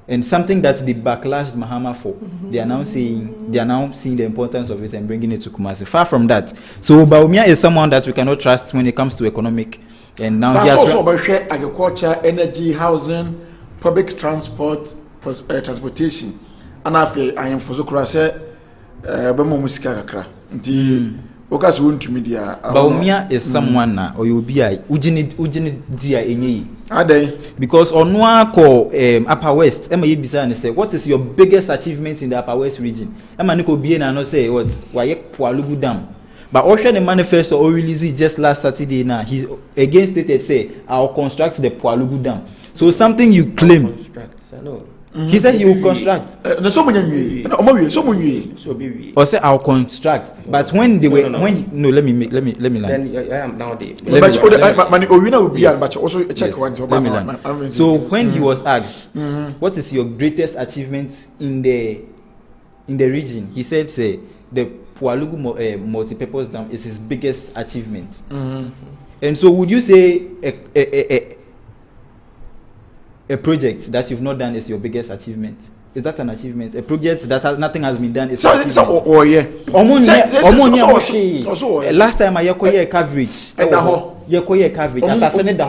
And something that they backlashed Mahama for, they are now seeing the importance of it and bringing it to Kumasi. Far from that. So Baumia is someone that we cannot trust when it comes to economic. And now he has also about agriculture, energy, housing, public transport, transportation. And I am for Zokura say, Bemo Musika Kakra. Baumia is someone na or you be ujini dia enyi. Ade. Because onwa ko Upper West, Emma Yibisa and say, what is your biggest achievement in the Upper West region? Emma Niko Biena no say what Waye Pualugu Dam. But Ocean the manifesto or release just last Saturday now. He's against it say I'll construct the Pualugu Dam. So something you claim. He said he will construct. Or say I'll construct. But when they were let me learn. So when he was asked, what is your greatest achievement in the region? He said, say the Pualugu multi-purpose dam is his biggest achievement. And so would you say a project that you've not done is your biggest achievement? Is that an achievement? A project that nothing has been done is an achievement. Last time I coverage. Coverage. Assassinate the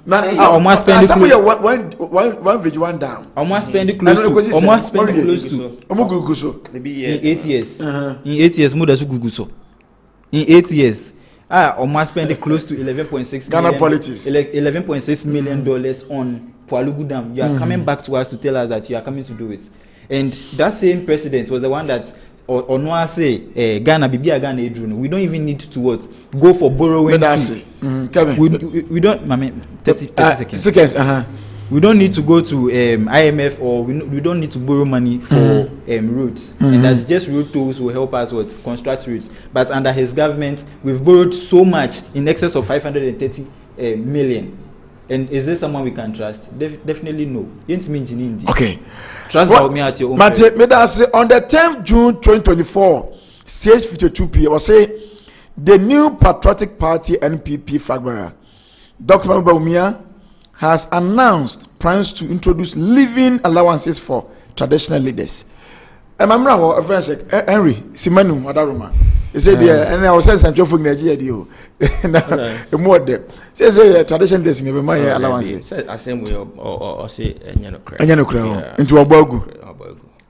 almost spend one down. Almost spend close to maybe in 8 years. In 8 years, more than Guguso. In 8 years, almost spend close to 11.6 Ghana politics. $11.6 million on Pualugu Dam. You are coming back to us to tell us that you are coming to do it. And that same president was the one that or no I say Ghana Ghana we don't even need to what go for borrowing. Kevin. We don't 30 seconds. We don't need to go to IMF or we don't need to borrow money for roads. And that's just road tolls will help us with construct roads. But under his government, we've borrowed so much in excess of 530 million. And is this someone we can trust? Definitely no. Okay. Trust me at your own. On the 10th June 2024, 6:52 p.m. I say the new Patriotic Party NPP flag bearer, Dr. Bawumia, has announced plans to introduce living allowances for traditional leaders. And I'm now a friend said Henry Simanu Adaruma. He said and I was saying Sancho for Nigeria deal. The more there. Says traditional leaders maybe my allowances. Say same way or say into a bogu.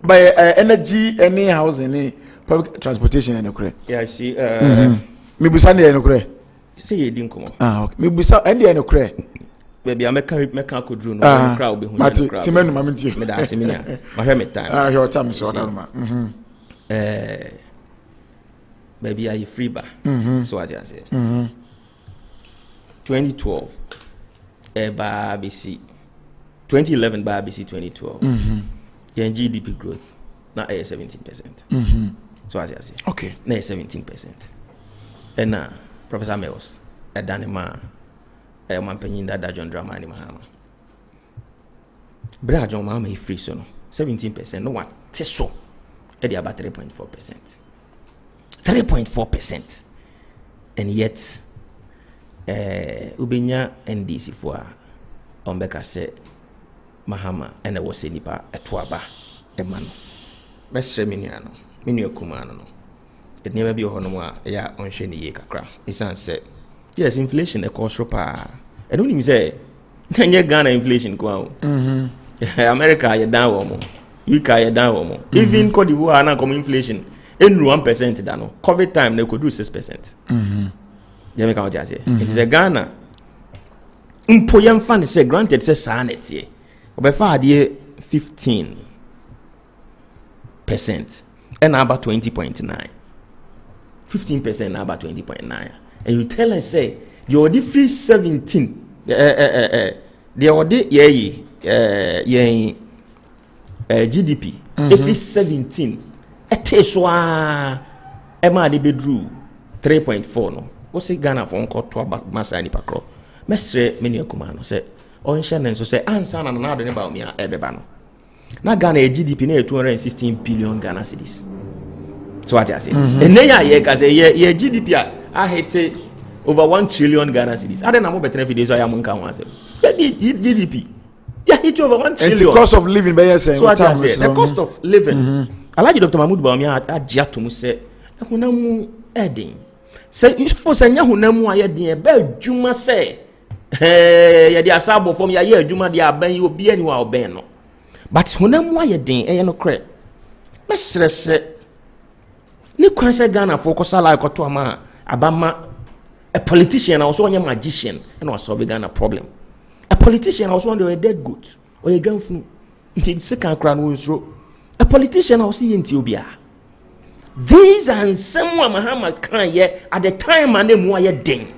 By energy, any housing, any public transportation and okay. Yeah, I see maybe Sunday and okay. Say you didn't come. Okay. Maybe Sunday and okay. Baby, I make could do no crowd be Mati, Simenu Maminti. Me da semina. I hear me time. Your time is so that baby, are you free ba? So what I say. 2012. Ba BC. 2011 ba BC 2012. Your GDP growth na 17%. So what I say. Okay. Na 17%. And Professor Mills, a Danima. Man penyin that John Drama ni mahama. Bra John Mahama he free so no 17% no one so e dey about 3.4%. 3.4%. And yet ubenya NDC for ombeka se Mahama and e was nipa etoaba e ma no. Mesre menua no. Menua kuma no. E neba bi ho no a ya onhwe ne ye kakra. Isan se yes, inflation a cost pa. I don't even say Ghana inflation go. America you down UK you down even Cote d'Ivoire na come inflation in 1% da no. COVID time they could do 6%. You make out say. It is a Ghana. Mpo yam fan say granted say sanity. Obefa ade 15% and about 20.9. 15% about 20.9. And you tell us say you already free 17 they already GDP every 17 eteswa ema de bedru 3.4 no what say Ghana for nko to masa ni pakro mesre meni akuma no say onhye nenso say ansa na na do ne ba o mi ebeba no na Ghana GDP na 216 billion Ghana cedis so what I say ene ya ye ka say ye GDP a hete over 1 trillion Ghana cedis. I don't know better if so I am say. GDP. Yeah, it's over 1 trillion. It's the cost of living by saying. So what I say, the cost of living. Alaji Dr. Mahmoud Bawumia agya to mu say, "Hunamu edin." Say for say nya hunamu ayedin e ba adwuma say. Ya di asabo form ya adwuma di aban yi obi ani wa oben no. But hunamu ayedin e no kre. Mesre se ni kwan say Ghana focus ala ikoto ama abama. A politician also a magician and was solving Ghana problem. A politician also a dead goat or a gun flu. Second crown wins through. A politician also in Ethiopia. These and someone Mahama can yet at the time and name why ding.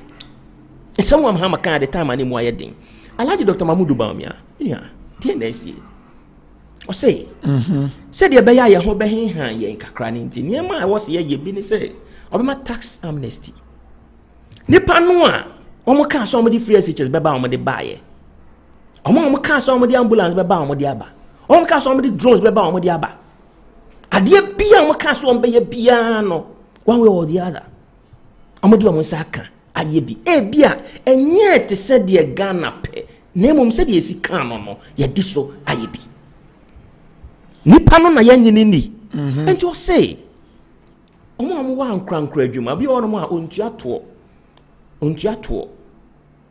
Someone Mahama can at the time and name why ding. I like Dr. Mahmoud Bawumia. Yeah, TNC. Or say, said the Baya Hobehin Han Yanka cranning. Near my was here ye been say, or my tax amnesty. Nipa no a omo ka so omo di free SHS beba omo de baye omo ka so omo di ambulance beba omo di aba omo ka so omo di drones beba omo di aba ade bia omo ka so omo be bia no one way or the other omo di omo saka aye bi e bia enye te se de Ghana pe na mom se de esika no ye di so aye bi nipa no na ye nyini ni enti o say omo wa nkra adwuma bi ono mo a ontua to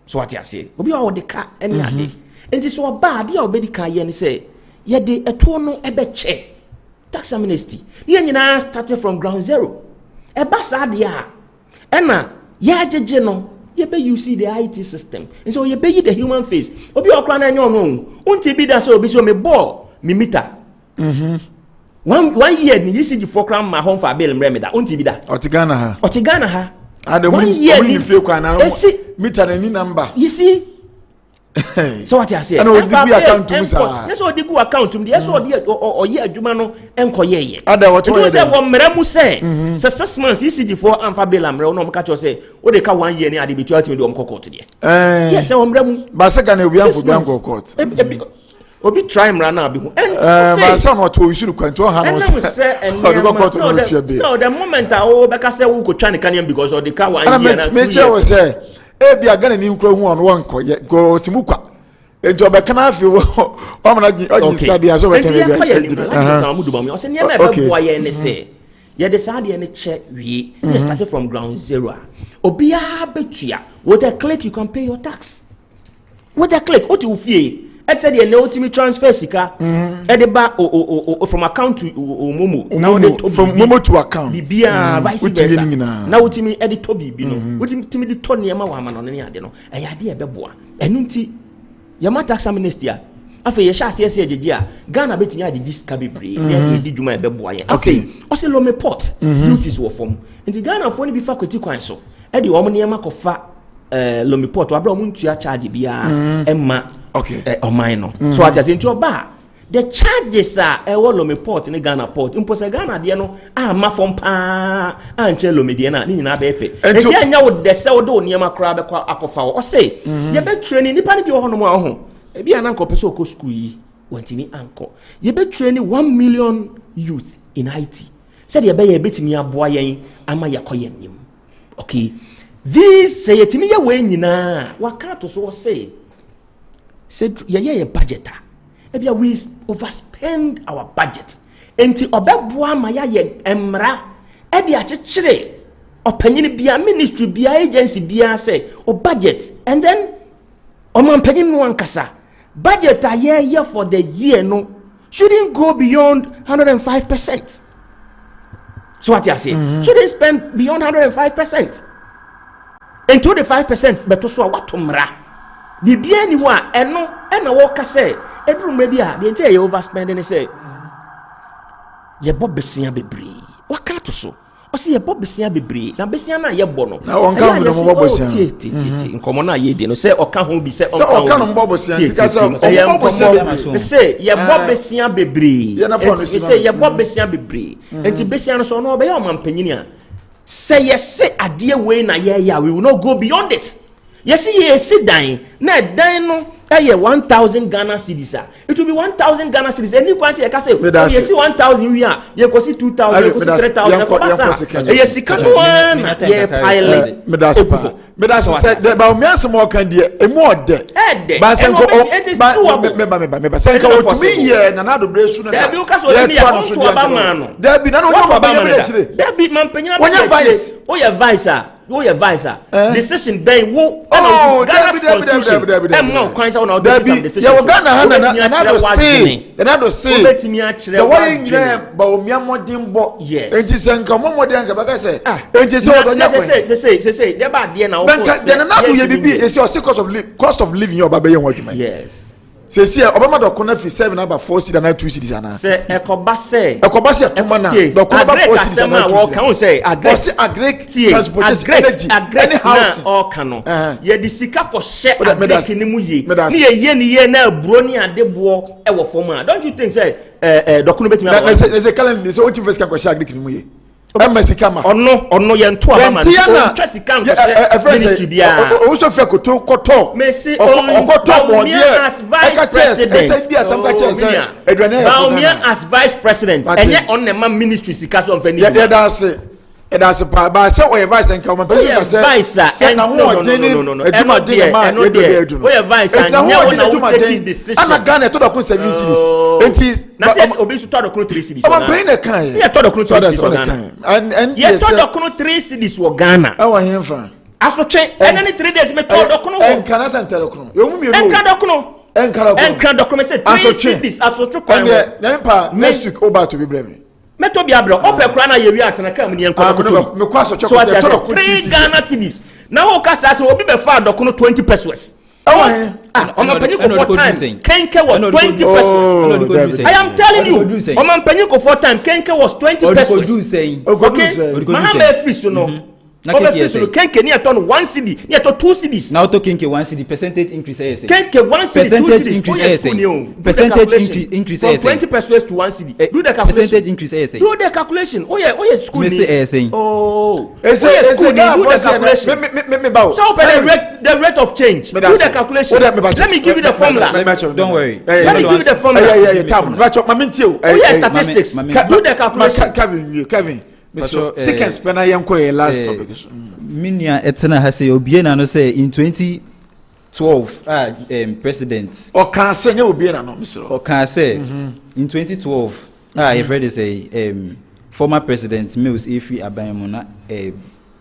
so what you say obi a the car any ade enti so oba ade a obedi kan ye ne say ye de eto no ebe che tax amnesty ye nyina started from ground zero eba sa ade a ena ye ajeje no ye be use the IT system and so ye be the human face obi okra na enyo no unti bi da so obi so me ball me meter one year ni yisi di fokran ma hon fa bill mre me da unti bi da otigana ha Adam, 1 year ni feel kwana meter na ni number you see so what you say and we dig account to sa yes we dig account to yes we dey o ye adwuma no enko ye ada what we say wo mra mu say 6 months ECG4 amfa bill amre no mka cho say o dey ka 1 year ni ade bitu atimi de om court de yes wo mra mu ba se ga na obi amfo bianko court obi try mra na bi hu ba se no to issue kwanto ha no say no the moment I be ka say wo ko twa ne kan because of the car 1 year na me che wo say ebi agana ni nkro hu ono wonko go timukwa enti obeka na afi o amana oji study aso be tene be kan mu dubam o se niam e be boa ye ne se ye de sa de ne che wie you started from ground zero obi a betua with a click you can pay your tax with a click what you fie et said the ultimate transfer sika edeba from account to momo now they from momo to account bibia vice versa now ultimate editor bibi no ultimate di to niam wa ma no ne ade no e ade e beboa enu nti yama tax amnesty a afa ye sha ase ajeje a Ghana betinya ajeje ska bebre ne di dwuma e beboa ye afa o se lo me port duties wo form nti Ghana fo ni bi fa kwati kwan so e di wo niam akofa lomi port abra mu ntua charge bia emma oman no so aja se nti oba the charges are lomi port ni Ghana port imposa Ghana de no ma fom pa anche lomi de na ni nyina be epe enti anya wo de se wo de oniam akra be kwa akofa wo say ye be training nipa ni bi wo hono mo ho e bia na nko pese okọ school yi wantini anko ye be training 1 million youth in IT said ye be ye betimi aboa yen ama yakoye nim okay. This say yetimi ye we nyina waka to so say said ye budgeter ebia we overspend our budget enti obeboa ma ya ye emra e de akekere opanyini bia ministry bia agency bia say o budget and then omampanyin no ankasa budget aye for the year no shouldn't go beyond 105%. So what you say shouldn't spend beyond 105%. Into the 5% beto so watomra bibia ni wa eno na wo ka say edrum bia de ntia ye overspending say ye bobesia bebre waka to so o se ye bobesia bebre na besia na ye bo no na wonka mo no bobesia nkomo na ye de no say oka ho bi say oka no bobesia ntika say ye bobesia bebre say ye bobesia bebre enti besia no so no be ye o mampanyini a say yes adie we na ye we will not go beyond it. Yes ye sit dying na dying no 1000 Ghana cedis. It will be 1000 Ghana cedis. And you can say yes 1000 we are you can see 2000 you can see 3000 yes can one ye pilot me that's said about me some more can dey e more there ba senko me senko to me here na na do bresu na there be ka so let me to obama no there be na no obama me chire there be man panyina vice wo ye vice decision ben wo Ghana constitution no kwan say una do decision ya Ghana hana na do say betimi a kire the way you ba omia modin bo enti senka modin ka ba ka say enti say o do nya say dey ba de na wo say na do ye bibi e say cost of living your baba ye wadwuma yes say see obama do kona fi 7 number 4 cedi na 2 cedi ana say ekoba say tuma na do kona ba 4 cedi na 2 cedi kan say agree transportation energy any house all kano ye di sika ko she agree ni mu ye ni ye na aburo ni adebo e wo fom a don't you think say do kona betimi na say calendar so what you first can ko she agree ni mu ye Mesikama. Ono ye nto abama. Twesi kan ko ministry bia. O so fe koto. Messi as vice president. Baumia as vice president. Enye on the man ministry sika so mfani. That's ba say we vice and come say no eduma de man we vice and now we take decision ana Ghana to do 7 cities enti na say obi su to do 3 cities o be na kan ye to do 3 cities and ye to do 3 cities wo Ghana e wa hemfa asotwe any 3 days me to dokono en kana sante dokono yo mu mi no enka dokono enka dokono say 3 cities asotwe kwan na mpa next week oba to be breme meto bia bro opɛ kura na yewi atana kam ni enko dokono me kwa asotwe ko say to dokono 3 Ghana cities na wo ka say obi be fa dokono 20 pesos Oman Penyuko 4 times, Kenke was 20 pesos. I am telling you, Oman Penyuko 4 times, Kenke was 20 pesos. Okay, Mahame free so no. Kenke near turn 1 cedi, near to 2 cedis. Now to Kenke 1 cedi, percentage increase. Kenke 1 cedi, 2 cedis. Percentage increase. From 20 pesos to 1 cedi. Do the calculation. Percentage increase. Do the calculation. Oh yeah, school. Oh, do the calculation. So the rate of change. Do the calculation. Let me give you the formula. Don't worry. Let me give you the formula. Yeah. Yeah, statistics. Do the calculation. Kevin. Second spender yanko last topic. Minia etena has obiena no say in 2012 president or can say no obiena no Mr. Or can say in 2012 I've heard say former president Mills Ify Abayamona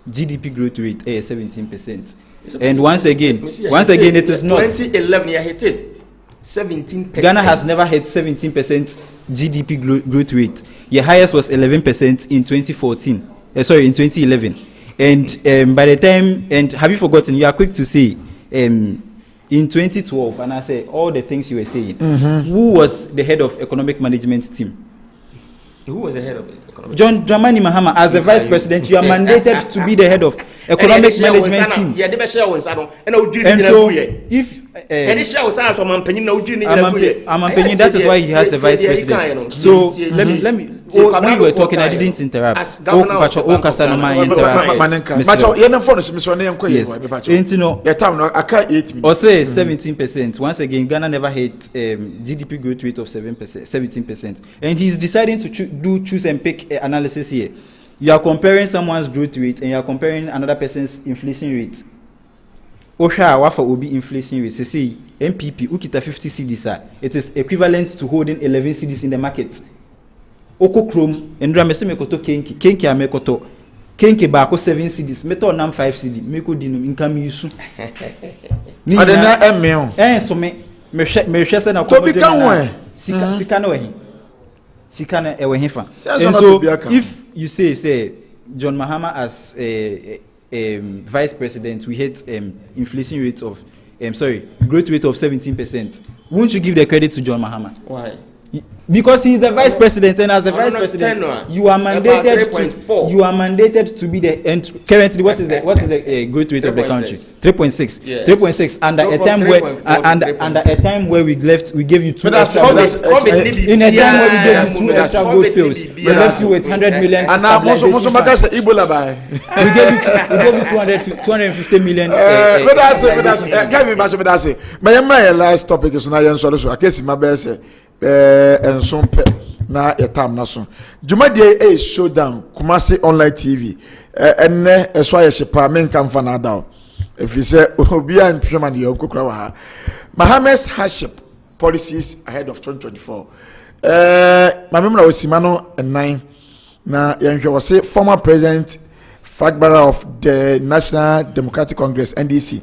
GDP growth rate 17%. And once again it is not 2011 you hit it 17%. Ghana has never had 17% GDP growth rate. Your highest was 11% in 2014. In 2011. And by the time, and have you forgotten? You are quick to say, in 2012, and I say all the things you were saying. Who was the head of economic management team? Who was the head of it? John Dramani Mahama, as the vice president, you are mandated to be the head of economic management team. And so, if that is why he has the vice president. So let me. When you were talking, I didn't interrupt. Yes. Or say 17%. Once again, Ghana never had GDP growth rate of 17%. And he's deciding to choose and pick analysis here. You are comparing someone's growth rate and you are comparing another person's inflation rate. Osha wafa obi inflation rate. See, MPP ukita 50 cedis. It is equivalent to holding 11 cedis in the market. Oko Chrome, and Ramese Mekoto Kenki Amekoto, Kenki Bako 7 cedis, Meto Nam 5 cedi, Meko Dinum income use. Adena Emil. So Merchesen of Sikano Ewehifa. And so, if you say John Mahama as a vice president, we had inflation rate of, growth rate of 17%. Won't you give the credit to John Mahama? Why? Because he is the vice president, and as a vice president, you are mandated to be the. And currently, what is the growth rate of the country? 3.6. Yes. 3.6. Under a time where we gave you 2 extra. In a time where we gave you 2 extra vote fields, we left you with 100 million. And now, we gave you 250 million. My last topic is now. I guess my best. And some na etam na so Jumadi Showdown Kumasi online TV enne eso ayeshepa menka mfa na ada if you say obia and Pheman ye okokra wa ha Mohammed's hardship policies ahead of 2024 my memra osima no nine na yenhwe wose former president Fagbara of the National Democratic Congress NDC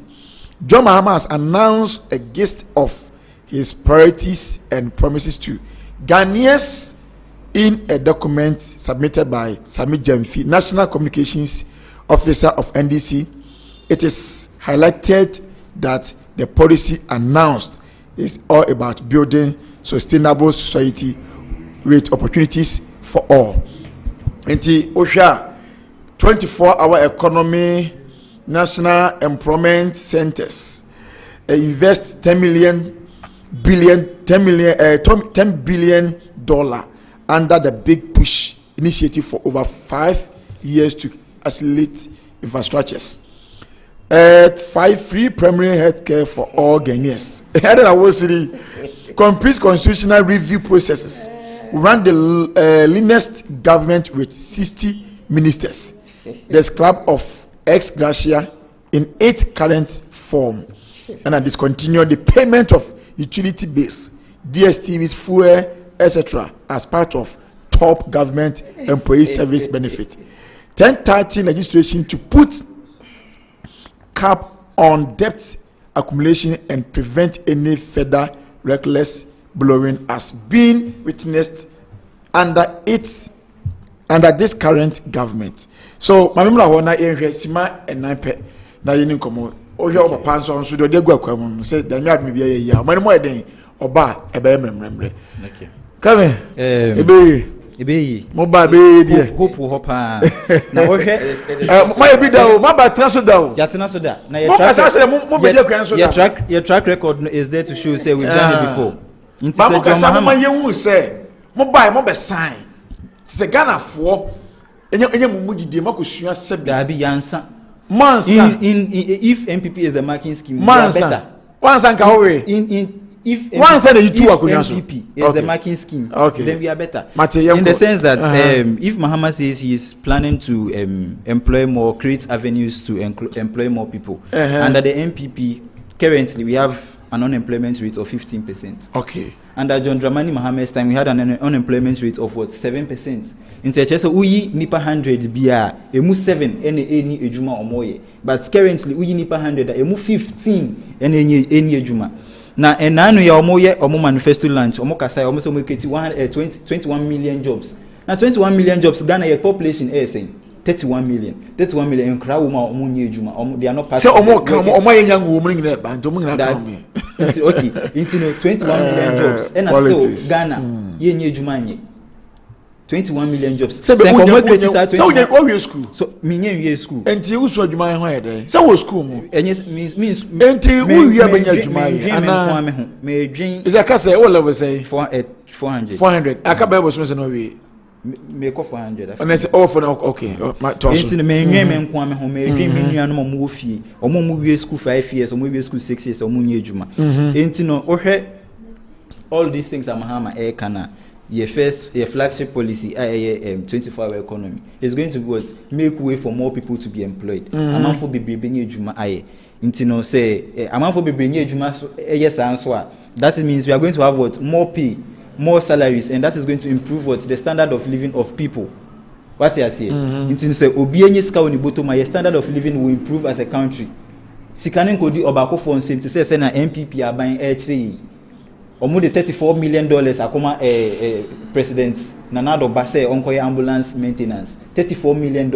John Mahama has announced a list of his priorities and promises to Ghanaians in a document submitted by Sami Jamfi, National Communications Officer of NDC. It is highlighted that the policy announced is all about building sustainable society with opportunities for all. Enti Osha 24-hour economy, national employment centers invest $10 billion under the Big Push initiative for over 5 years to accelerate infrastructures. 5 free primary health care for all Ghanaians. Complete constitutional review processes. Run the leanest government with 60 ministers. There's club of ex gratia in its current form. And I discontinue the payment of utility bills, DSTV's fuel, etc. as part of top government employee service benefit. 1030 legislation to put cap on debt accumulation and prevent any further reckless borrowing as being witnessed under this current government. So mamemra hona ehwe sima enanpe na yeni nkomo ohwe opapa nso do de gwa kwam say da nwa me bia ye ya mani mo eden oba ebe memremre okay kame ebe mo ba be dia hope na ohwe mo e bi da o ma ba tena so da o ya tena so da na your track record is there to show say we've done it before ba mo kasa mo yehu say mo ba mo be sign se Ghana fo enye mumu gidie makosua sebe da bi yansa mansa if MPP is the marking scheme better once nka howe if once na you two akonya so MPP is the marking scheme then we are better in the sense that if Mahama says he is planning to employ more, create avenues to employ more people under the MPP currently we have an unemployment rate of 15%. Okay. Under John Dramani Mahama's time, we had an unemployment rate of what 7%. In Chesa, uyi nipa 100 bia emu 7 any ejuma omoye. But currently uyi nipa 100 emu 15 any ejuma. Na enanu ya omoye omo manifesto launch omo kasai omo so meketi 21 million jobs. Na 21 million jobs Ghana your population is saying 31 million in crowd omo nye ejuma they are not passing. So omo yenyan wo mo ngina ba nto mo ngina ka me. Okay, into 21 million jobs and still Ghana yenye ejuma nye 21 million jobs. So we go school. So me nye school. Enti usu adwuma ho ye dey. So wo school mu. Means enti wo wi abanya adwuma ye. Ana me dwen. Is that say what level say 400. Akaba bo so say no we. Me ko 400. And I say oh for okay. My toss. Enti me nwen me nko me ho me dwen me nua no mo ofie. Omo mu wi school 5 years, omo wi school 6 years, omo nye adwuma. Enti no ohwe all these things are Mahama kana. Your flagship policy, 24-hour economy, is going to what make way for more people to be employed. Amanfo bebrebe nye juma aye. Intino say amanfo bebrebe nye juma yes answer. That means we are going to have what more pay, more salaries, and that is going to improve what the standard of living of people. What you say? Intino say obi enye ska oni boto my standard of living will improve as a country. Sikanen kodi obako for nsem to say na MPP aban e omo de $34 million akoma president Nanado Basse onkoye ambulance maintenance $34 million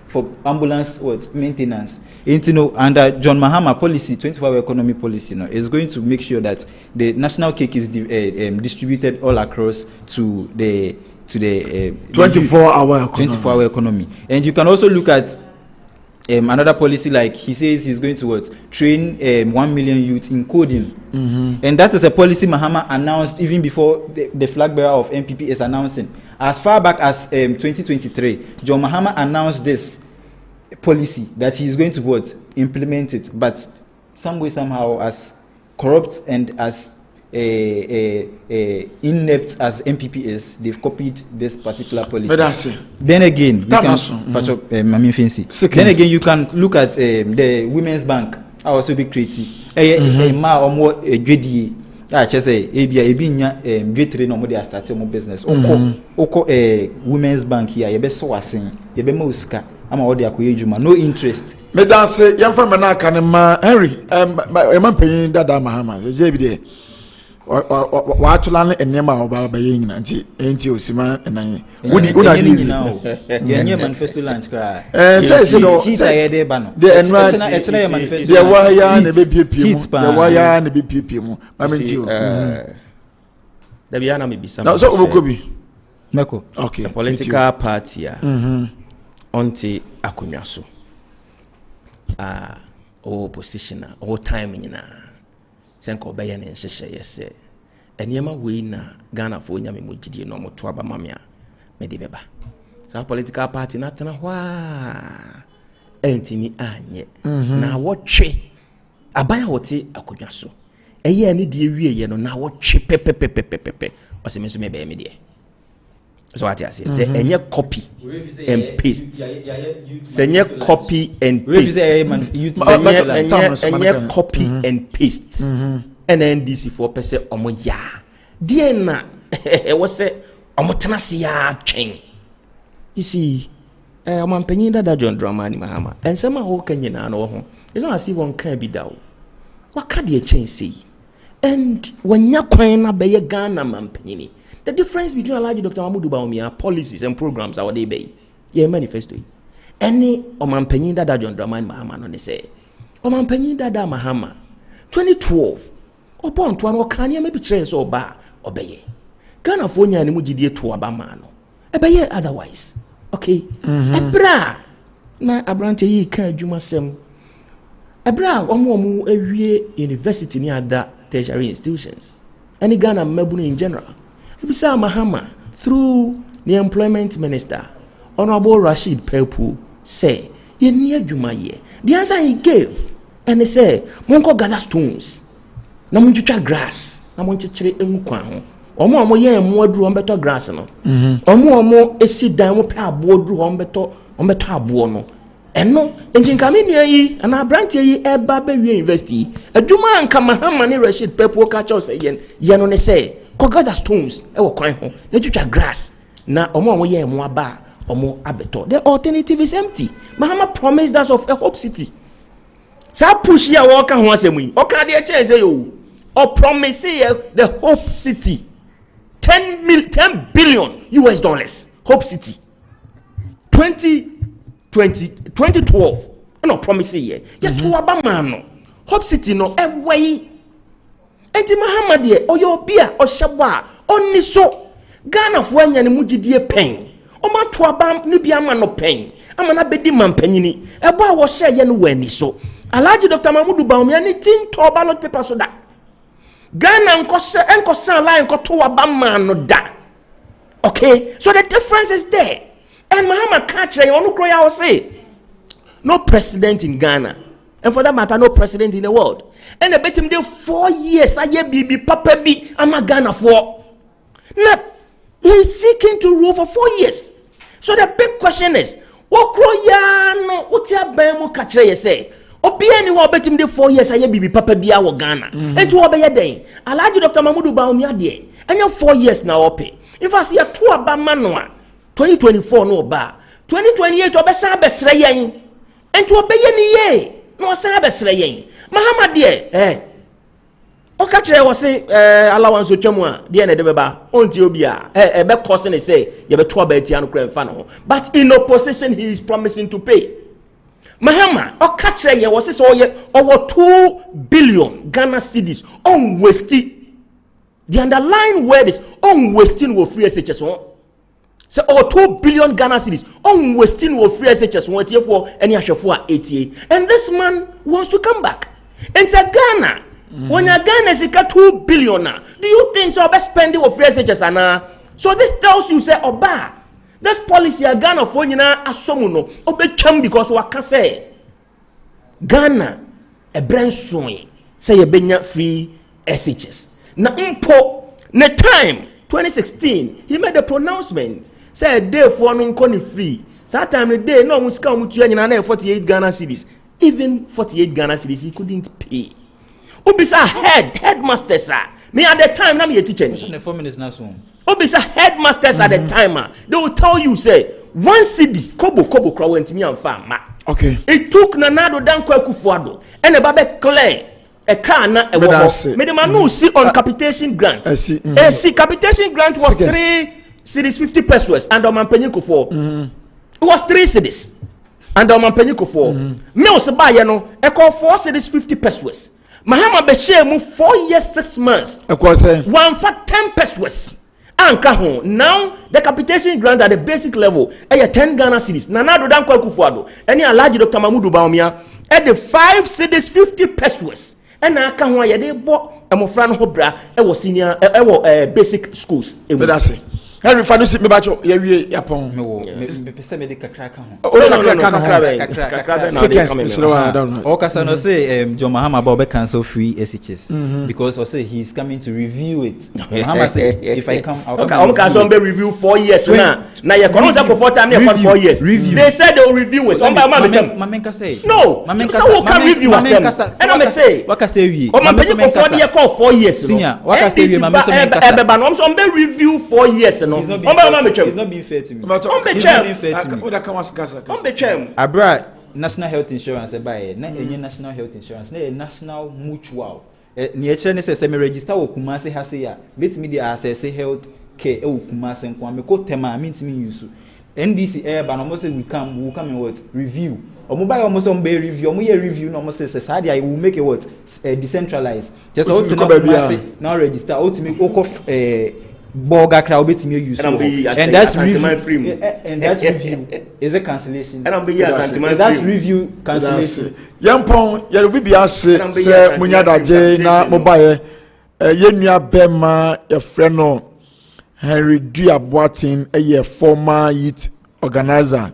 for ambulance maintenance. Under John Mahama policy 24-hour economy policy is going to make sure that the national cake is distributed all across to the 24-hour economy. And you can also look at another policy, like he says he's going to train 1 million youth in coding. And that is a policy Mahama announced even before the flag bearer of MPP is announcing. As far back as 2023, John Mahama announced this policy that he's going to implement it, but some way somehow as corrupt and as inept as MPP is, they've copied this particular policy. Then again, you can you can look at the Women's Bank. I also be creative. Business. Women's Bank here. No interest. Mesdames, Henry, Dada Mahama, watulane enema oba bayin nanti enti osima enan wudi una ni now yenye manifesto launch kra say no hit ba no the etna manifesto the wire na be piepie mu the wire na be piepie mu mamenti o da bia na me bisa na so obokobi meko okay a political party onti akonwa so opposition all time nyina senko beye ne nhyehyɛ yɛsɛ enema wei na Ghana fo nyame mogidie no moto aba mamia me de beba sa political party na tena hwa entimi anye na wotwe abaya wote akodwa so eye ne de wie ye no na wotwe pepepepepepe ose me so me be me de so what I say enye copy and paste enye copy and paste enye copy and paste and NDC for pese omo ya die na e wo se omo tena se ya twen you see omo mpanyin Dada John Dramani Mahama ensema ho kanyina na wo ho it's not as if one can be down. What can the change say? And when you're crying about your Ghana man penny, the difference between Alhaji Dr. Mahmoud Bawumia policies and programs are they be. Yeah, manifesto. Any Oman penny that John Dramani Mahama no they say. Oman penny that Mahama 2012. Upon to an Okania maybe trace or bar obey. Ghana Fonia and Mujidi to Abamano. Obey otherwise. Okay. Ebra na abrante yi kan adwuma sem. Ebra omo ewie university ni ada tertiary institutions. Any Ghana mabunu in general. Ibisa Mahama through the employment minister Honorable Rashid Pelpu say ye ni adwuma ye. The answer he gave and he say monko gather stones. Na monjutwa grass. Na monchechire enkwan ho. Omo ye emo aduru ombeto grass no. Omo esi dan mo pe abo aduru ombeto abo no. Eno enjinka me nua yi ana branch yi eba be wi university. Adwuma anka Mahama ne Rashid Pepo ka cho say ye no ne say ko gather stones e wo kwan ho. Na twitwa grass. Na omo ye emo aba omo abeto. The alternative is empty. Mahama promised us of a hope city. Sa push ya wo ka ho asemu yi. O ka de che say yo. O promise the hope city. 10 billion US dollars. Hope City. 2012. No promise here. Ya to abama no. Hope City no away. Enti Mahama de oyo bia o hyebwa onni so. Ghana fo anya ne mugidie pen. O ma to abam ne bia ma no pen. Ama na bedi mampanyini. Ebo a wo hye ye no wani so. Alhaji Dr. Mahmoud Bawumia ne tin to ballot paper so da. Ghana enkosa line ko to abama no da. Okay, so the difference is there. And Mahama catch you onu kro ya say no president in Ghana, and for that matter no president in the world. And the bet him dey 4 years aye bibi papa bi ama Ghana for. Now he's seeking to rule for 4 years. So the big question is, what kro ya no utia ban mu catch you say obi ani wo betim de 4 years aye bibi papa bia wo Ghana enti wo be ye den Alhaji Dr. Mahmoud Bawumia de anya 4 years na ope if I see a to abama no a 2024 no ba 2028 obesa abesre yen enti wo be ye ni ye no osa abesre yen Mahama de o ka kire wo se allowance otwamu a de na de beba onti obi a be cost ne say ye be to aba atia no kra mfa no but in opposition he is promising to pay. Mahama o catch ye was say over 2 billion Ghana cedis on wasted. The underlying word is on wasting wo free SHS one. Say over 2 billion Ghana cedis on wasting wo free SHS one for any ashefo 88. And this man wants to come back. And say Ghana when your Ghana is 2 billion now, do you think so be spending wo free SHS ana? So this tells you say oba this policy a Ghana for nyina asomu no obetwam because waka say Ghana e brensoi say ye benya free SHS. Na mpo ne time 2016 he made a pronouncement say day for no nkoni free. That time the day no musika mutua nyina na 48 Ghana cedis. Even 48 Ghana cedis he couldn't pay. Obisa headmaster sir. Me at the time na me a teacher. The 4 minutes na so. Obisa headmasters at the timer, they will tell you say 1 cedi kobo kra wentimi amfa ma. Okay. It took Nanado Danko Akufuado and a babe clear a car na a woman. Me the man no see on capitation grant. I see. See capitation grant was 3 cedis 50 pesos and on Manpenyiko for. It was 3 cedis and on Manpenyiko for. Me o se ba ye no e call 4 cedis 50 pesos. Mahama be share mu 4 years 6 months. E ko say 1 for 10 pesos. Now the capitation grant at the basic level 10 Ghana cedis. Nanado Danko Akufuado any Alhaji Dr. Mahmoud Bawumia at the 5 cedis 50 pesos. And now can why they bought a mofran hobra was senior basic schools. That's it. Henry Fanusi me bacho ye yapon me pese me de kakra ka ho. No, Kasa no say John Mahama about cancel free SHS because I say he's coming to review it. Mahama say if I come I'll come. Okay, so be review 4 years now. Now you come for 4 times you 4 years. They said they will review it. Mamenka say. No. Mamenka can review us. And I say waka say we. O man for 4 years. Senior, waka say we mamenka so be review 4 years no. He's not being fair to me. Abra national health insurance na enye national health insurance na national mutual ni eche ne se me register wo Kumasi ha se ya betimi dey access health care wo Kumasi nko me ko tema me ntimi use NDC ba no mo say we come in what review omo buy omo some be review omo ye review no mo say say I will make it what decentralized just out to now register out to make Boga crowd betimi use and that's review and that review is a cancellation and be that's review cancellation yampon ye bi bia se munyadaje na mobile yenua bema ye frɛ no Henry Duaboatin a former youth organizer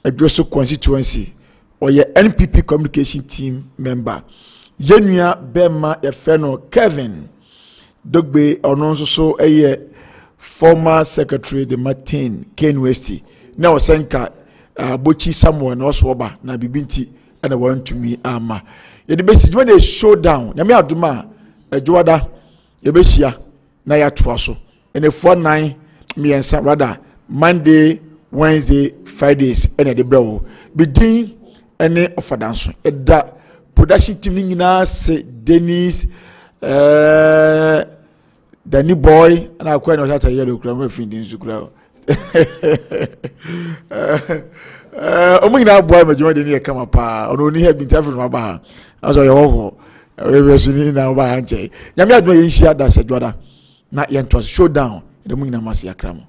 Adwoso constituency or your NPP communication team member yenua bema ye frɛ no Kevin Dogbe ono so a former secretary de Martin Ken Westy now senka bochi Samuel no so ba na bibinti and I want to me ama ye the best when they showdown nyame aduma adwada ye be hia na ya toa so and a 49 miensa rather Monday Wednesday Fridays and the bro bedin any of Danso da production team ni nyina se Dennis Danny boy and I quite know that a yellow crown finding sukra. Omina boy ma juma de ni come up or only have been telling my bar. As I go we were seeing now by Anche. Yami admo yi share that said Jordan. Not yet was showdown the Muna Masia Cramo.